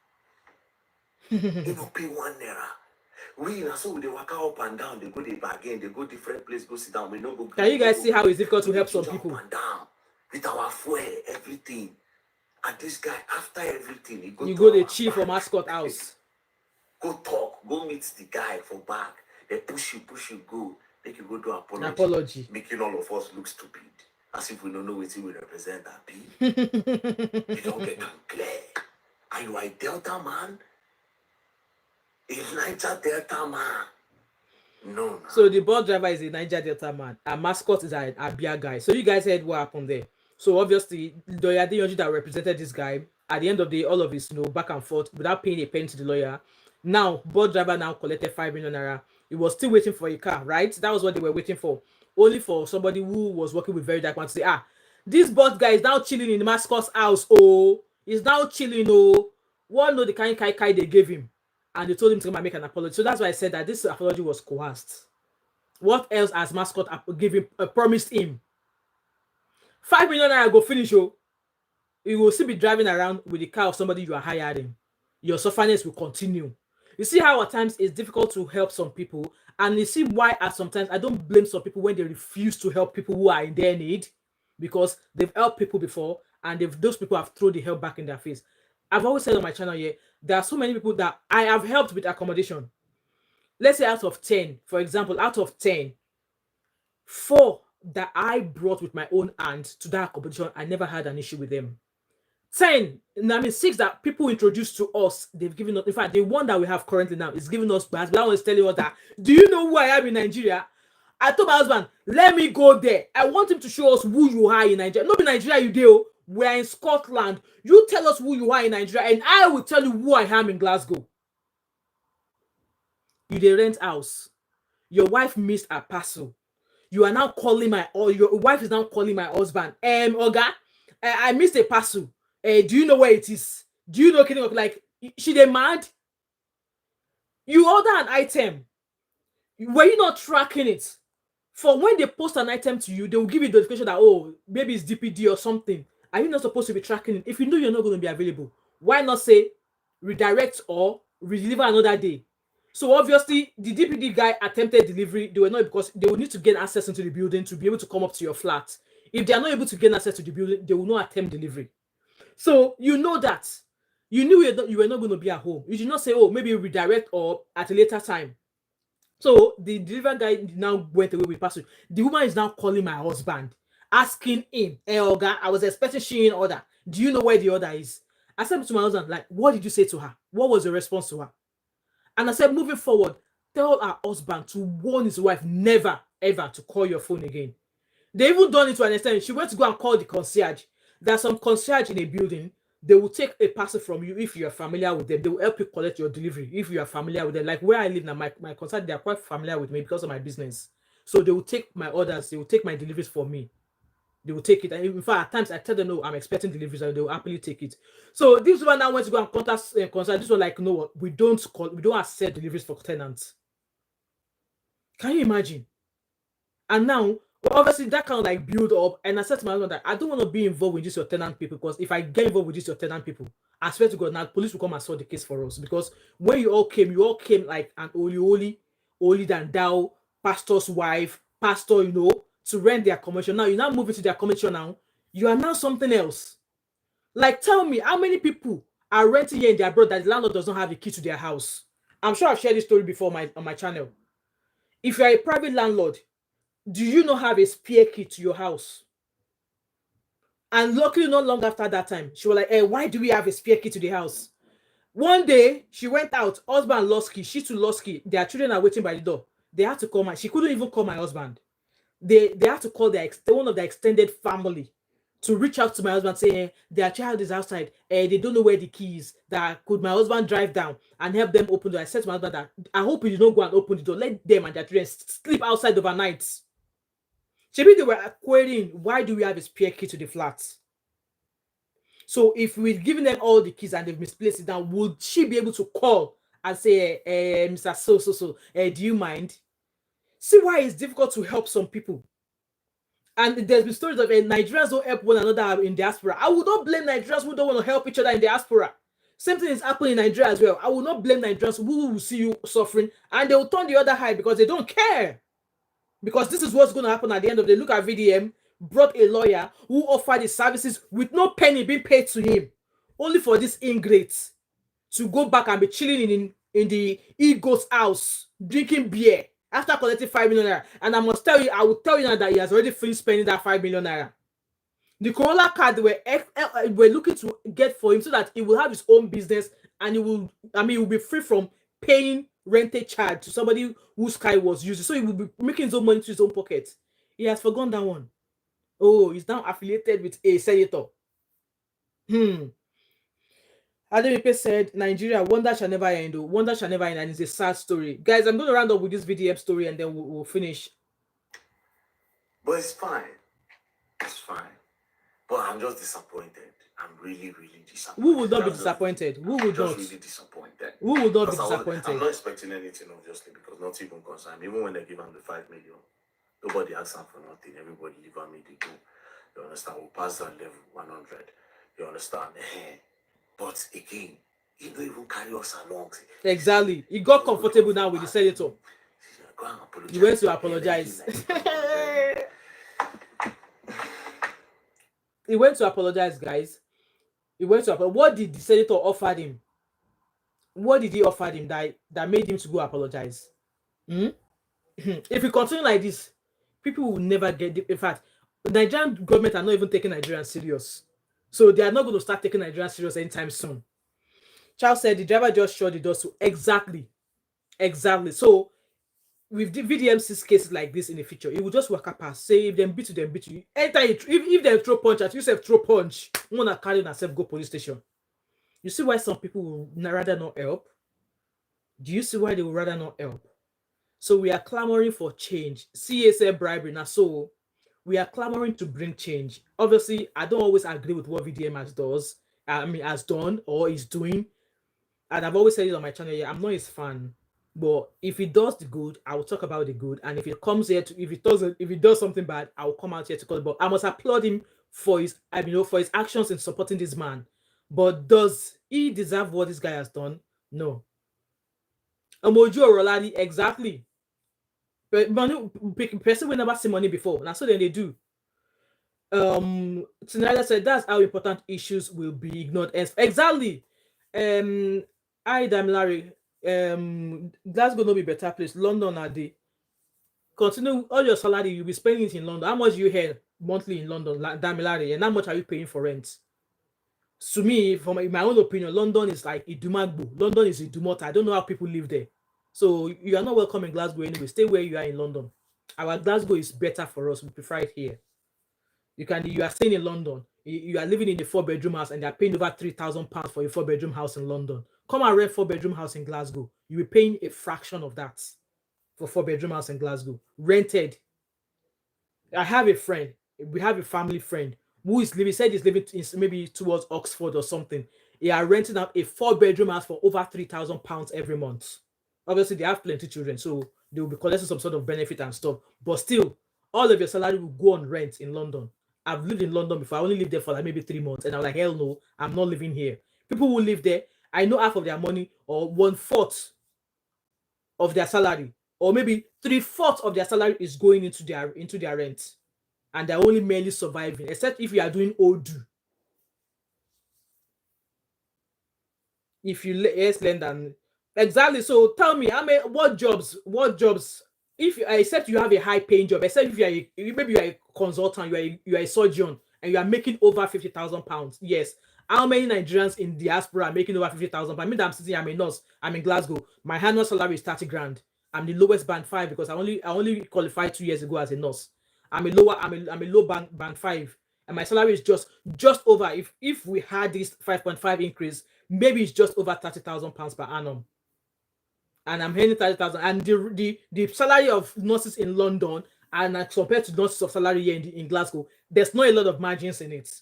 He no pay 1 naira. We so they walk up and down, they go the bargain, they go different place, go sit down. We no go. Can you guys see how it's difficult to help some people? Up and down with our fuel, everything. And this guy, after everything, he go the chief for Mascot house. Go talk, go meet the guy for back. They push you, go. Make you go do apology. Making all of us look stupid. As if we don't know what we represent that be. You don't get them clear. Are you a Delta man? Is Niger Delta man? No. So the bus driver is a Niger Delta man. And Mascot is an Abia guy. So you guys heard what happened there. So obviously, the Adeyanju that represented this guy, at the end of the day, all of his back and forth without paying a penny to the lawyer. Now, bus driver now collected 5 million naira. He was still waiting for a car, right? That was what they were waiting for. Only for somebody who was working with Verydarkman to say, this bus guy is now chilling in the Mascot's house. Oh, he's now chilling. Oh, one know the kind of kai they gave him, and they told him to come and make an apology. So that's why I said that this apology was coerced. What else has Mascot promised him? 5 million naira go finish. Oh, you will still be driving around with the car of somebody you are hiring. Your suffering will continue. You see how at times it's difficult to help some people, and you see why at sometimes I don't blame some people when they refuse to help people who are in their need, because they've helped people before and those people have thrown the help back in their face. I've always said on my channel here, there are so many people that I have helped with accommodation. Let's say out of 10, for example, out of 10, 4 that I brought with my own hand to that accommodation, I never had an issue with them. 10, 6 that people introduced to us, they've given us. In fact, the one that we have currently now is giving us bad. But I was telling us that, do you know who I am in Nigeria? I told my husband, let me go there. I want him to show us who you are in Nigeria. Not in Nigeria, you do. We're in Scotland. You tell us who you are in Nigeria, and I will tell you who I am in Glasgow. You dey rent house. Your wife missed a parcel. You are now calling your wife is now calling my husband. Oga, I missed a parcel. Do you know where it is? Do you know anything of, like, she dey mad? You order an item. Were you not tracking it? For when they post an item to you, they will give you the notification that, oh, maybe it's DPD or something. Are you not supposed to be tracking it? If you know you're not going to be available, why not say redirect or deliver another day? So obviously, the DPD guy attempted delivery. They were not, because they will need to gain access into the building to be able to come up to your flat. If they are not able to gain access to the building, they will not attempt delivery. So you know that. You knew you were not going to be at home. You did not say, oh, maybe redirect or at a later time. So the delivery guy now went away with parcel. The woman is now calling my husband, asking him, hey, Oga, I was expecting she in order. Do you know where the order is? I said to my husband, like, what did you say to her? What was the response to her? And I said, moving forward, tell our husband to warn his wife never, ever to call your phone again. They even done it to an extent. She went to go and call the concierge. There's some concierge in a building. They will take a parcel from you if you are familiar with them. They will help you collect your delivery if you are familiar with them. Like where I live now, my concierge, they are quite familiar with me because of my business. So they will take my orders. They will take my deliveries for me. They will take it. And in fact, at times I tell them, no, I'm expecting deliveries, and they will happily take it. So this one now went to go and contact concierge. This one like, no, we don't accept deliveries for tenants. Can you imagine? And now, obviously, that kind of like build up. And I said to my husband that I don't want to be involved with this your tenant people, because if I get involved with this your tenant people, I swear to God, now police will come and solve the case for us. Because when you all came like an holy than thou, pastor's wife, pastor, to rent their commercial. Now you're now moving to their commercial now. You are now something else. Like, tell me, how many people are renting here in their abroad that the landlord does not have a key to their house? I'm sure I've shared this story before on my channel. If you are a private landlord, do you not have a spare key to your house? And luckily, not long after that time, she was like, hey, why do we have a spare key to the house? One day, she went out, husband lost key, she too lost key. Their children are waiting by the door. They had to call she couldn't even call my husband. They had to call one of the extended family to reach out to my husband, say, hey, their child is outside. They don't know where the key is. That could my husband drive down and help them open the door? I said to my husband that I hope you don't go and open the door. Let them and their children sleep outside overnight. Maybe they were querying, why do we have a spare key to the flat? So if we've given them all the keys and they've misplaced it, now would she be able to call and say, Mr. So, do you mind? See why it's difficult to help some people. And there's been stories of Nigerians don't help one another in diaspora. I would not blame Nigerians who don't want to help each other in diaspora. Same thing is happening in Nigeria as well. I will not blame Nigerians who will see you suffering and they will turn the other eye because they don't care. Because this is what's going to happen at the end of the day. Look at VDM, brought a lawyer who offered his services with no penny being paid to him, only for this ingrate to go back and be chilling in the e-goat's house, drinking beer after collecting 5 million naira. And I must tell you, I will tell you now that he has already finished spending that 5 million naira. The Corolla card they were looking to get for him so that he will have his own business and he will be free from paying rented charge to somebody whose car was used. So he will be making his own money to his own pocket. He has forgotten that one. Oh, he's now affiliated with a senator. Ademipe said, Nigeria, wonder shall never end. Wonder shall never end, and it's a sad story. Guys, I'm going to round up with this VDM story and then we'll finish. But it's fine. It's fine. But I'm just disappointed. I'm really, really disappointed. Who would not be disappointed? Who would not? Really disappointed. Who would not be disappointed? I'm not expecting anything, obviously, because not even concerned. Even when they give him the 5 million, nobody asks him for nothing. Everybody give him the go. You understand? We'll pass that level 100. You understand? But again, he don't even carry us along. Exactly. He got comfortable now with the senator. He went to apologize. He went to apologize, guys. He went to apologize. What did the senator offer him? What did he offer him that made him to go apologize? If we continue like this, people will never get. In fact, the Nigerian government are not even taking Nigerians serious. So they are not going to start taking Nigerians serious anytime soon. Charles said the driver just shut the door. So exactly. So with the VDMC's cases like this in the future, it will just walk up past, say if them beat you. Anytime if they throw punch at you, say throw punch, you wanna carry yourself go police station. You see why some people will rather not help? Do you see why they would rather not help? So we are clamoring for change. CSA bribery now, so we are clamoring to bring change. Obviously, I don't always agree with what VDM has done or is doing. And I've always said it on my channel, I'm not his fan. But if he does the good, I will talk about the good. And if it comes here if he does something bad, I will come out here to call it. But I must applaud him for his actions in supporting this man. But does he deserve what this guy has done? No. Amoju Orolani, exactly. But money, person will never see money before. That's what they do. Tonight said that's how important issues will be ignored. Exactly. I Damilari, Glasgow no be better place. London are the continue all your salary, you'll be spending it in London. How much you earn monthly in London, Damilari, and how much are you paying for rent? To me, from my own opinion, London is like Idumagbo. London is Idumota. I don't know how people live there. So you are not welcome in Glasgow anyway. Stay where you are in London. Our Glasgow is better for us. We prefer it here. You are staying in London. You are living in a 4-bedroom house and they are paying over £3,000 for a 4-bedroom house in London. Come and rent 4-bedroom house in Glasgow. You'll be paying a fraction of that for 4-bedroom house in Glasgow. Rented. I have a friend. We have a family friend who is living. Said he's living in maybe towards Oxford or something. They are renting out a 4-bedroom house for over £3,000 every month. Obviously, they have plenty of children, so they will be collecting some sort of benefit and stuff. But still, all of your salary will go on rent in London. I've lived in London before. I only lived there for like maybe 3 months, and I'm like, hell no, I'm not living here. People who live there, I know half of their money or 1/4 of their salary, or maybe 3/4 of their salary is going into their rent, and they're only merely surviving. Except if you are doing ODU. If you yes, lend and exactly. So tell me, what jobs? If except you have a high paying job, except if maybe you are a consultant, you are a surgeon, and you are making over £50,000. Yes. How many Nigerians in diaspora are making over £50,000? I mean, I'm sitting, I'm a nurse, I'm in Glasgow. My annual salary is 30 grand. I'm the lowest band 5 because I only qualified 2 years ago as a nurse. I'm a low band 5, and my salary is just over. If we had this 5.5 increase, maybe it's just over £30,000 per annum. And I'm earning 30,000. And the salary of nurses in London and compared to nurses of salary here in Glasgow, there's not a lot of margins in it.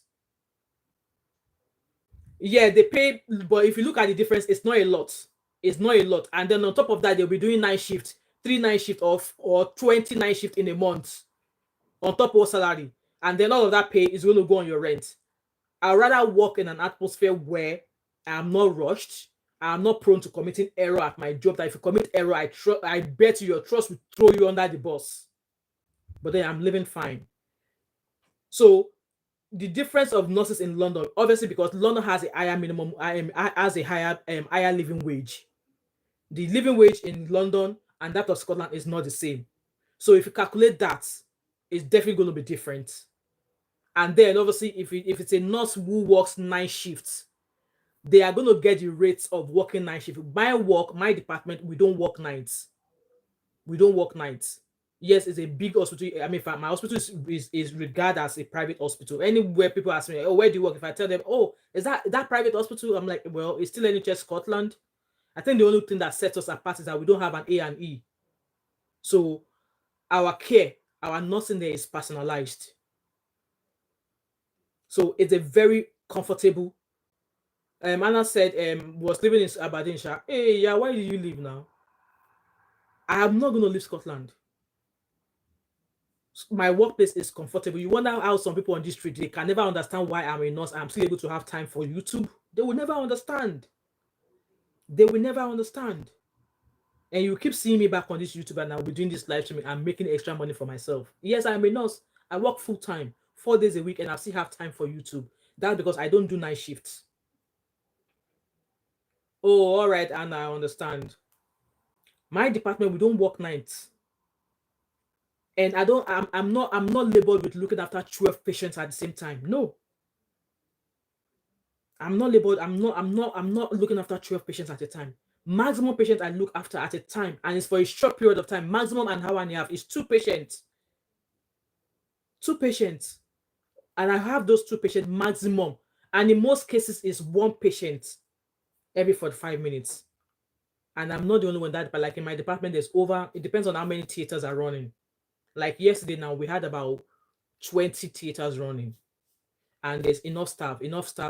Yeah, they pay, but if you look at the difference, it's not a lot. It's not a lot. And then on top of that, they'll be doing 9 shift, 3 night shift or 20 night shift in a month on top of salary. And then all of that pay is going to go on your rent. I'd rather work in an atmosphere where I'm not rushed. I'm not prone to committing error at my job. That if you commit error, I bet you your trust will throw you under the bus. But then I'm living fine. So the difference of nurses in London, obviously, because London has a higher minimum, has a higher living wage. The living wage in London and that of Scotland is not the same. So if you calculate that, it's definitely going to be different. And then obviously, if it's a nurse who works 9 shifts, they are going to get the rates of working 9 shifts. My department, we don't work nights. We don't work nights. Yes, it's a big hospital. I mean, my hospital is regarded as a private hospital. Anywhere people ask me, oh, where do you work? If I tell them, oh, is that private hospital? I'm like, well, it's still NHS Scotland. I think the only thing that sets us apart is that we don't have an A&E. So our care, our nursing there is personalized. So it's a very comfortable. Anna said was living in Aberdeenshire. Hey, yeah, why did you leave now? I am not going to leave Scotland. My workplace is comfortable. You wonder how some people on this street, they can never understand why I'm a nurse. I'm still able to have time for YouTube. They will never understand. They will never understand. And you keep seeing me back on this YouTube and I'll be doing this live streaming. I'm making extra money for myself. Yes, I'm a nurse. I work full time, 4 days a week, and I still have time for YouTube. That's because I don't do night shifts. Oh, all right, and I understand. My department, we don't work nights. And I'm not labeled with looking after 12 patients at the same time. No. I'm not labeled, I'm not looking after 12 patients at a time. Maximum patients I look after at a time, and it's for a short period of time. Maximum an hour and a half is 2 patients. 2 patients. And I have those 2 patients maximum. And in most cases, it's 1 patient every 45 minutes. And I'm not the only one that, but like in my department, it depends on how many theaters are running. Like yesterday now, we had about 20 theaters running. And there's enough staff,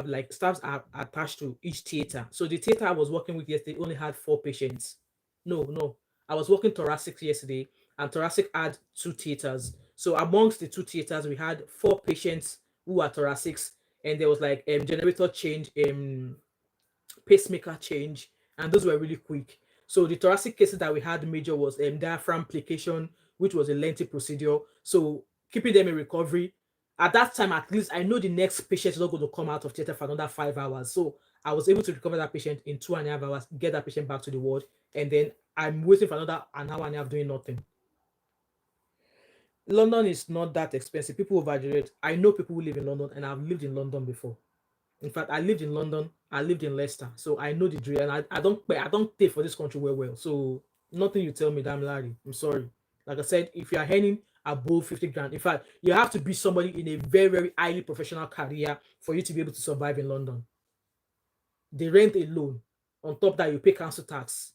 like staffs are attached to each theater. So the theater I was working with yesterday only had 4 patients. No. I was working thoracic yesterday, and thoracic had 2 theaters. So amongst the 2 theaters, we had 4 patients who are thoracics, and there was like generator change, pacemaker change, and those were really quick. So the thoracic cases that we had major was diaphragm plication, which was a lengthy procedure. So keeping them in recovery At that time, at least I know the next patient is not going to come out of theater for another 5 hours. So I was able to recover that patient in 2.5 hours, get that patient back to the ward, and then I'm waiting for another an hour and a half doing nothing. London is not that expensive. People overrate. I know people who live in London, and I've lived in London before. In fact, I lived in London. I lived in Leicester, so I know the drill. And I don't pay. I don't pay for this country well. So nothing you tell me, damn Larry. I'm sorry. Like I said, if you are earning above 50 grand, in fact, you have to be somebody in a very, very highly professional career for you to be able to survive in London. The rent alone. On top of that, you pay council tax.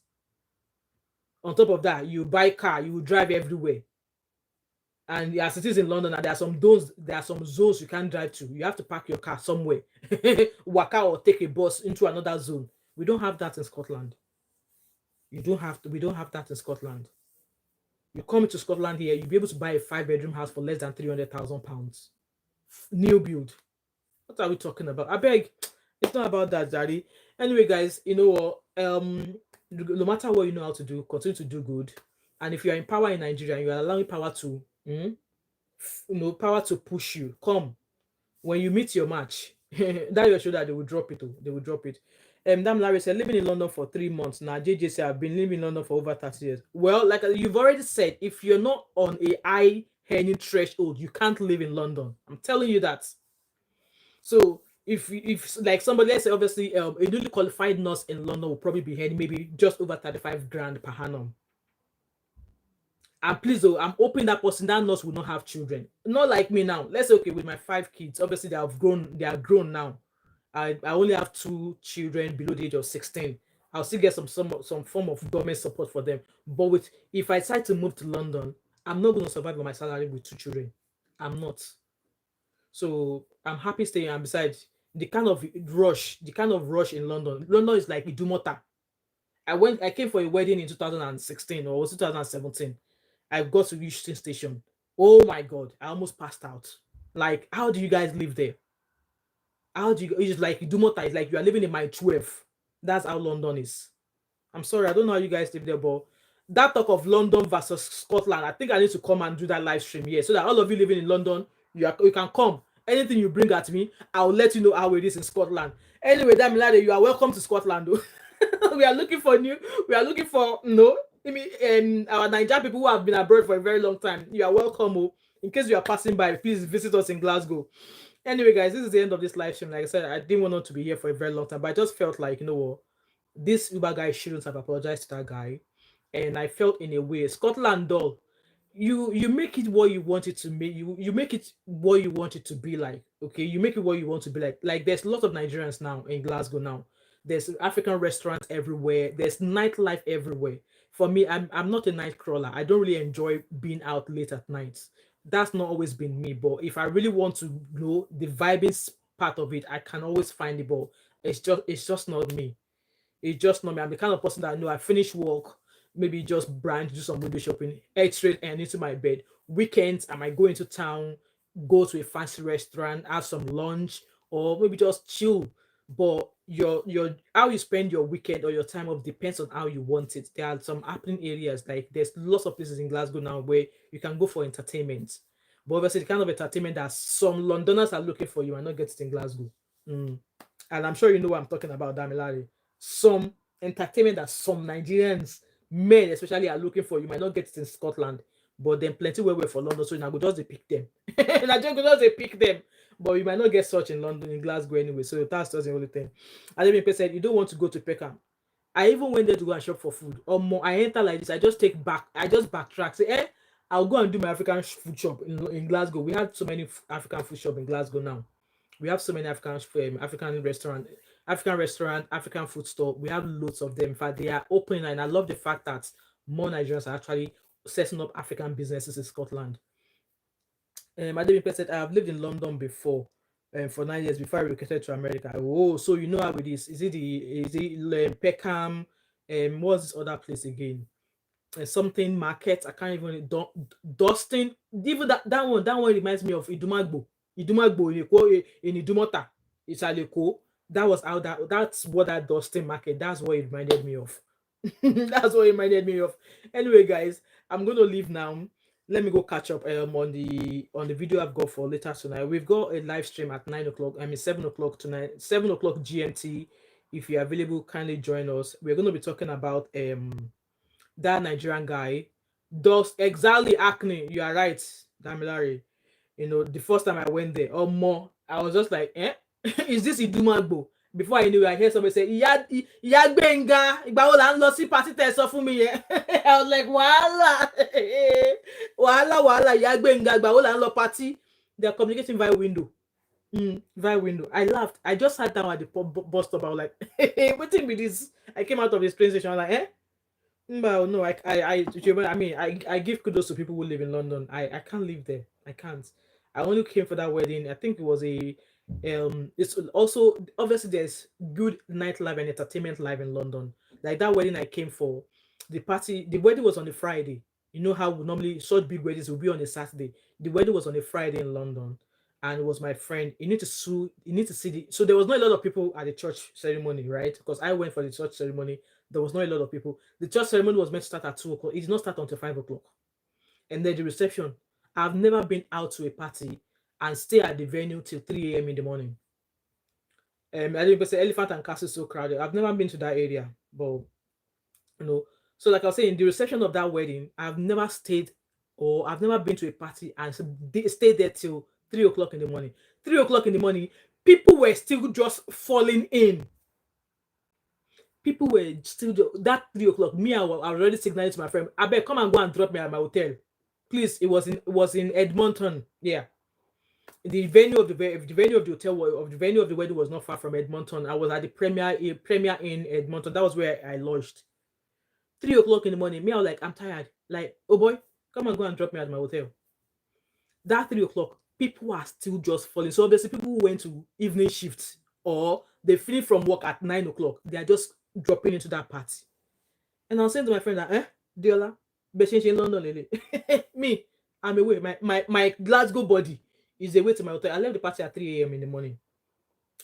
On top of that, you buy car, you drive everywhere. And as it is in London, and there are some zones you can't drive to. You have to park your car somewhere, walk out or take a bus into another zone. We don't have that in Scotland. You don't have to. We don't have that in Scotland. You come into Scotland here, you'll be able to buy a 5 bedroom house for less than £300,000, new build. What are we talking about? I beg, it's not about that, Daddy. Anyway, guys, you know what? No matter what you know how to do, continue to do good. And if you are in power in Nigeria, and you are allowing power to, power to push you. Come, when you meet your match, that your shoulder, they will drop it. They will drop it. Dam Larry said, living in London for 3 months now. JJ said, I've been living in London for over 30 years. Well, like you've already said, if you're not on a high earning threshold, you can't live in London. I'm telling you that. So if like somebody, let's say obviously a newly qualified nurse in London will probably be earning maybe just over 35 grand per annum. And please though, I'm hoping that person, that nurse will not have children. Not like me now. Let's say, okay, with my 5 kids, obviously they are grown now. I only have 2 children below the age of 16. I'll still get some form of government support for them. But if I decide to move to London, I'm not going to survive on my salary with 2 children. I'm not. So I'm happy staying. And besides, the kind of rush in London. London is like Idumota. I came for a wedding in 2016 or was it 2017. I got to Euston Station. Oh my god, I almost passed out. Like, how do you guys live there? How do you? It's like Idumota. It's like you are living in my 12. That's how London is. I'm sorry, I don't know how you guys live there, but that talk of London versus Scotland, I think I need to come and do that live stream here so that all of you living in London, you can come. Anything you bring at me, I'll let you know how it is in Scotland. Anyway, Damilade, you are welcome to Scotland. we are looking for no. I mean, our Nigerian people who have been abroad for a very long time, you are welcome. Oh. In case you are passing by, please visit us in Glasgow. Anyway, guys, this is the end of this live stream. Like I said, I didn't want to be here for a very long time, but I just felt like, you know what, this Uber guy shouldn't have apologized to that guy. And I felt in a way, Scotland doll, you make it what you want it to be. You make it what you want it to be like. Okay, you make it what you want to be like. Like there's a lot of Nigerians now in Glasgow now. There's African restaurants everywhere. There's nightlife everywhere. For me, I'm not a night crawler. I don't really enjoy being out late at night. That's not always been me. But if I really want to know the vibing part of it, I can always find it. But it's just not me. It's just not me. I'm the kind of person that I know I finish work, maybe just branch, do some window shopping, head straight and into my bed. Weekends, I might go into town, go to a fancy restaurant, have some lunch, or maybe just chill. But your how you spend your weekend or your time off depends on how you want it. There are some happening areas, like there's lots of places in Glasgow now where you can go for entertainment. But obviously the kind of entertainment that some Londoners are looking for, you might not get it in Glasgow. Mm. And I'm sure you know what I'm talking about, Damilari. Some entertainment that some Nigerians, men especially, are looking for, you might not get it in Scotland, but then plenty where for London, so now go just pick them. And I just pick them, but you might not get such in London, in Glasgow anyway. So that's just the only thing. And then people said you don't want to go to Peckham. I even went there to go and shop for food. Or more, I enter like this. I just backtrack. Say, I'll go and do my African food shop in Glasgow. We had so many African food shop in Glasgow now. We have so many African restaurant, African food store. We have loads of them. In fact, they are open, and I love the fact that more Nigerians are actually setting up African businesses in Scotland. Adebimpe said, I have lived in London before, for 9 years before I relocated to America. Oh, so you know how it is. Is it Peckham? What's this other place again? Something market. I can't even Dustin. Even that one reminds me of Idumagbo in Idumota. It's Aleko. That's what that Dustin market. That's what it reminded me of. That's what it reminded me of. Anyway, guys, I'm gonna leave now. let me go catch up on the video I've got for later tonight. We've got a live stream at 9 o'clock. I mean 7 o'clock tonight, 7 o'clock GMT. If you're available, kindly join us. We're going to be talking about that Nigerian guy does exactly acne. You are right, Damilare. You know, the first time I went there or more, I was just like, eh, is this Idumagbo? Before I knew, I heard somebody say, Ìyá Gbénga, ìgbà wo là ń lọ sí party tẹ́ sọ fún mi yẹn. I was like, wàhálà, wàhálà, Ìyá Gbénga, ìgbà wo là ń lọ party? They're communicating via window. Via window. I laughed. I just sat down at the bus stop. I was like, what thing with this? I came out of the train station. I was like, eh? Well, no, I mean, I give kudos to people who live in London. I can't live there. I can't. I only came for that wedding. I think it was it's also obviously there's good nightlife and entertainment live in London. Like that wedding I came for, the wedding was on a Friday. You know how normally such big weddings will be on a Saturday. The wedding was on a Friday in London, and it was my friend. You need to see so there was not a lot of people at the church ceremony, right? Because I went for the church ceremony, there was not a lot of people. The church ceremony was meant to start at 2 o'clock. It did not start until 5 o'clock. And then the reception. I've never been out to a party and stay at the venue till 3 a.m. in the morning. I didn't say Elephant and Castle is so crowded. I've never been to that area, but you know. So like I was saying, the reception of that wedding, I've never stayed or I've never been to a party and stayed there till 3 o'clock in the morning. 3 o'clock in the morning, people were still just falling in. People were still that 3 o'clock. Me, I was already signaling to my friend, I bet come and go and drop me at my hotel. Please, it was in Edmonton. Yeah. The venue of the hotel of the venue of the wedding was not far from Edmonton. I was at the Premier in Edmonton. That was where I lodged. 3 o'clock in the morning. Me, I was like, I'm tired. Like, oh boy, come and go and drop me at my hotel. That 3 o'clock, people are still just falling. So obviously people who went to evening shifts or they finish from work at 9 o'clock, they are just dropping into that party. And I was saying to my friend that, Diola, Beshinshi in London, lady. Me, I'm away. My Glasgow body is away to my hotel. I left the party at 3 a.m. in the morning.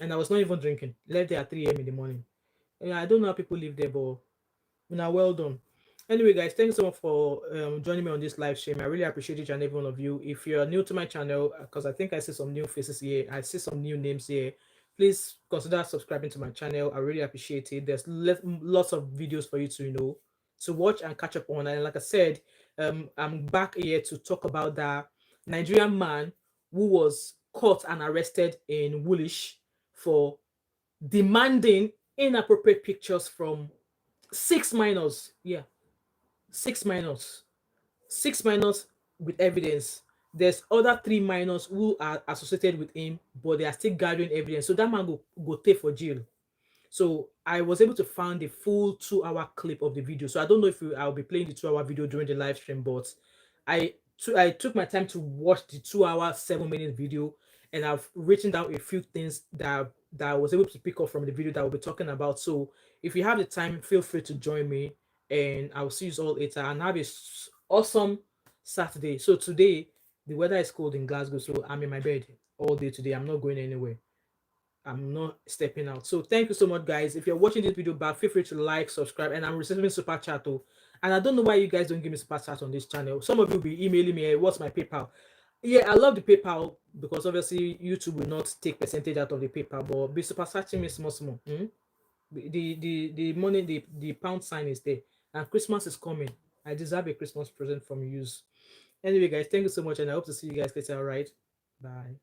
And I was not even drinking. Left there at 3 a.m. in the morning. And I don't know how people live there, but well done. Anyway, guys, thanks so much for joining me on this live stream. I really appreciate each and every one of you. If you're new to my channel, because I think I see some new faces here, I see some new names here, please consider subscribing to my channel. I really appreciate it. There's lots of videos for you to watch and catch up on. And like I said, I'm back here to talk about that Nigerian man who was caught and arrested in Woolwich for demanding inappropriate pictures from 6 minors. Yeah, 6 minors. 6 minors with evidence. There's other 3 minors who are associated with him, but they are still gathering evidence. So that man go take for jail. So I was able to find the full 2-hour clip of the video. So I don't know if I'll be playing the 2-hour video during the live stream, but I took my time to watch the 2-hour 7-minute video, and I've written down a few things that I was able to pick up from the video that we'll be talking about. So if you have the time, feel free to join me, and I'll see you all later and have a awesome Saturday. So today the weather is cold in Glasgow, so I'm in my bed all day today. I'm not going anywhere. I'm not stepping out. So thank you so much, guys. If you're watching this video back, feel free to like, subscribe, and I'm receiving super chat too. And I don't know why you guys don't give me super chat on this channel. Some of you will be emailing me, hey, what's my PayPal? Yeah, I love the PayPal because obviously YouTube will not take percentage out of the PayPal, but be super chatting me small. The money, the pound sign is there, and Christmas is coming. I deserve a Christmas present from you. Anyway, guys, thank you so much, and I hope to see you guys later. All right, bye.